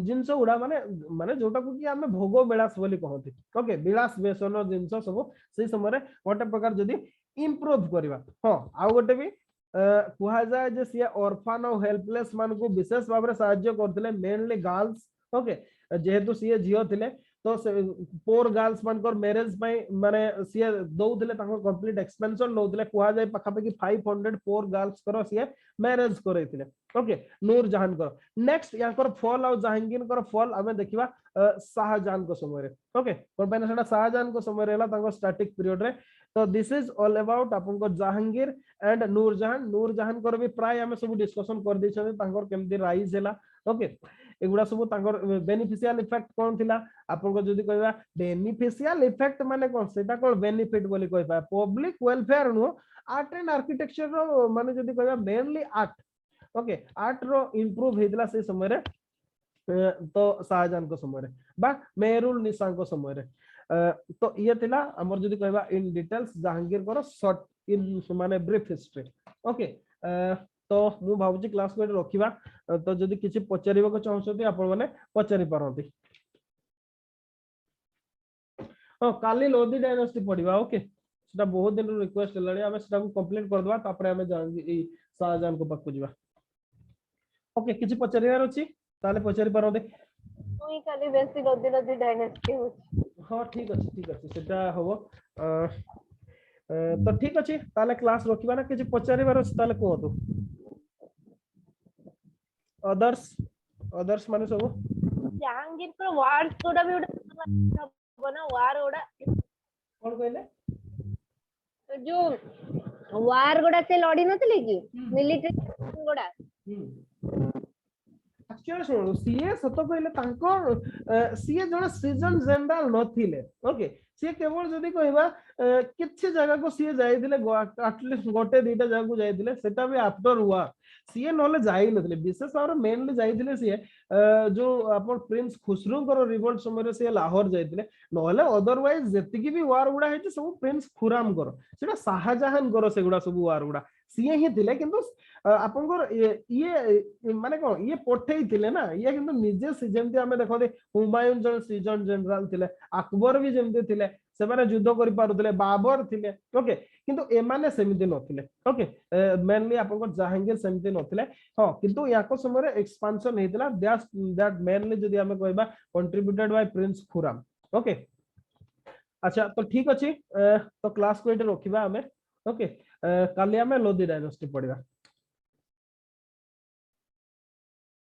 जिंस गुडा माने माने जोटा को कि हमें भोग विलास बोली कहंती ओके विलास बेसन जिंस सब से समय रे गोटे प्रकार जदी इंप्रूव करबा हां आ गोटे भी कुहा जाए जे सिया ऑर्फन और हेल्पलेस मान को विशेष भाव रे सहाय्य करथिले मेनली गर्ल्स ओके जेहेतु सिए जियो थिले तो पोर गर्ल्स मानकर मैरिज माने सी दौले कंप्लीट एक्सपेंशन दौले कहुए पाखापाखि 500 पोर गर्ल्स कर सी मैरिज करते ओके नूर जहां कर नेक्स्ट याकर फॉल आउ जहांगीर कर फॉल आमे देखिबा शाहजहां को समय रे ओके कोन पने सेटा शाहजहां को समय रेला तांको स्टैटिक पीरियड रे तो दिस इज ऑल अबाउट आपनको जहांगीर एंड नूरजहां कर भी प्राय हमें सब डिस्कशन कर दै छथि तांकर केमती राइज हैला ओके एगुडा सब तांकर बेनिफिशियल इफेक्ट कोन थिला आपनको जदी कहबा बेनिफिशियल इफेक्ट माने कोन सेटा कोन बेनिफिट बोली कहबा public welfare no art and architecture रो माने जदी कहबा मेनली आर्ट ओके आर्ट रो इंप्रूव हेतला से समय रे तो शाहजहां को समय रे बा मेहरुल निसा को समय रे तो ये थिला हमर जदी कहबा इन डिटेल्स जहांगीर कर शॉर्ट इन माने ब्रीफ हिस्ट्री ओके तो मु भाबुची क्लास को रखिबा तो जदी किछि पचारिबा को चाहछथि आपण माने पचारि पारंती काली लोधी डायनेस्टी पढ़िबा ओके सेटा बहुत दिन रिक्वेस्ट लाणी हमें सेटा को कंप्लीट कर दबा तापर हमें जान शाहजहां को पाकु जिबा ओके किछि पचारिबार अछि ताले पचारि पारंती तुई खाली बेसी लोधी लोधी डायनेस्टी हो हां ठीक अछि सेटा होबो तो ठीक अछि ताले क्लास रखिबा ना किछि पचारिबार अछि ताले कहतु अदर्स माने सब जहांगीर पर वार्स कोडा भी उडा बना वार ओडा कोन कहले जो वार गोडा से लड़ी नथले कि मिलिटरी गोडा एक्चुअली सुनो सीए सत कहले तांको सीए जण सीजन जनरल नथिले ओके सीए केवल जदी कहबा किछि जगह को सीए जाइदिले एटलीस्ट गोटे दीटा जगह को जाइदिले सेटा भी आफ्टर वार सीए नले जाई नथिले विशेष और मेनली जाइदिले सीए जो अपन प्रिंस खुसरो कर रिवोल्ट समय रे सीए लाहौर जाइदिले नले अदरवाइज जेतिकी भी वार गुडा हेछि सब प्रिंस खुराम कर सेटा शाहजहां कर सेगुडा सब वार गुडा सीए ही थिले किंतु आपनकर ये माने कोन ये पठेई थिले ना ये किंतु निजे जेमती हमें देखते हुमायूं जन सीजन जनरल थिले अकबर भी जेमती थिले से माने युद्ध करि पारुथिले बाबर थिले ओके किंतु एमाने सेमिति नथिले ओके मेनली आपनकर जहांगीर सेमिति नथिले हां किंतु याको समय रे एक्सपेंशन हेतिला दैट मेनली जदी हमें कहबा contributed bye Prince Khurram okay अच्छा तो ठीक अछि तो क्लास को एटे रखिबा हमें ओके काली हमें लोधी डायनेस्टी पढ़िबा।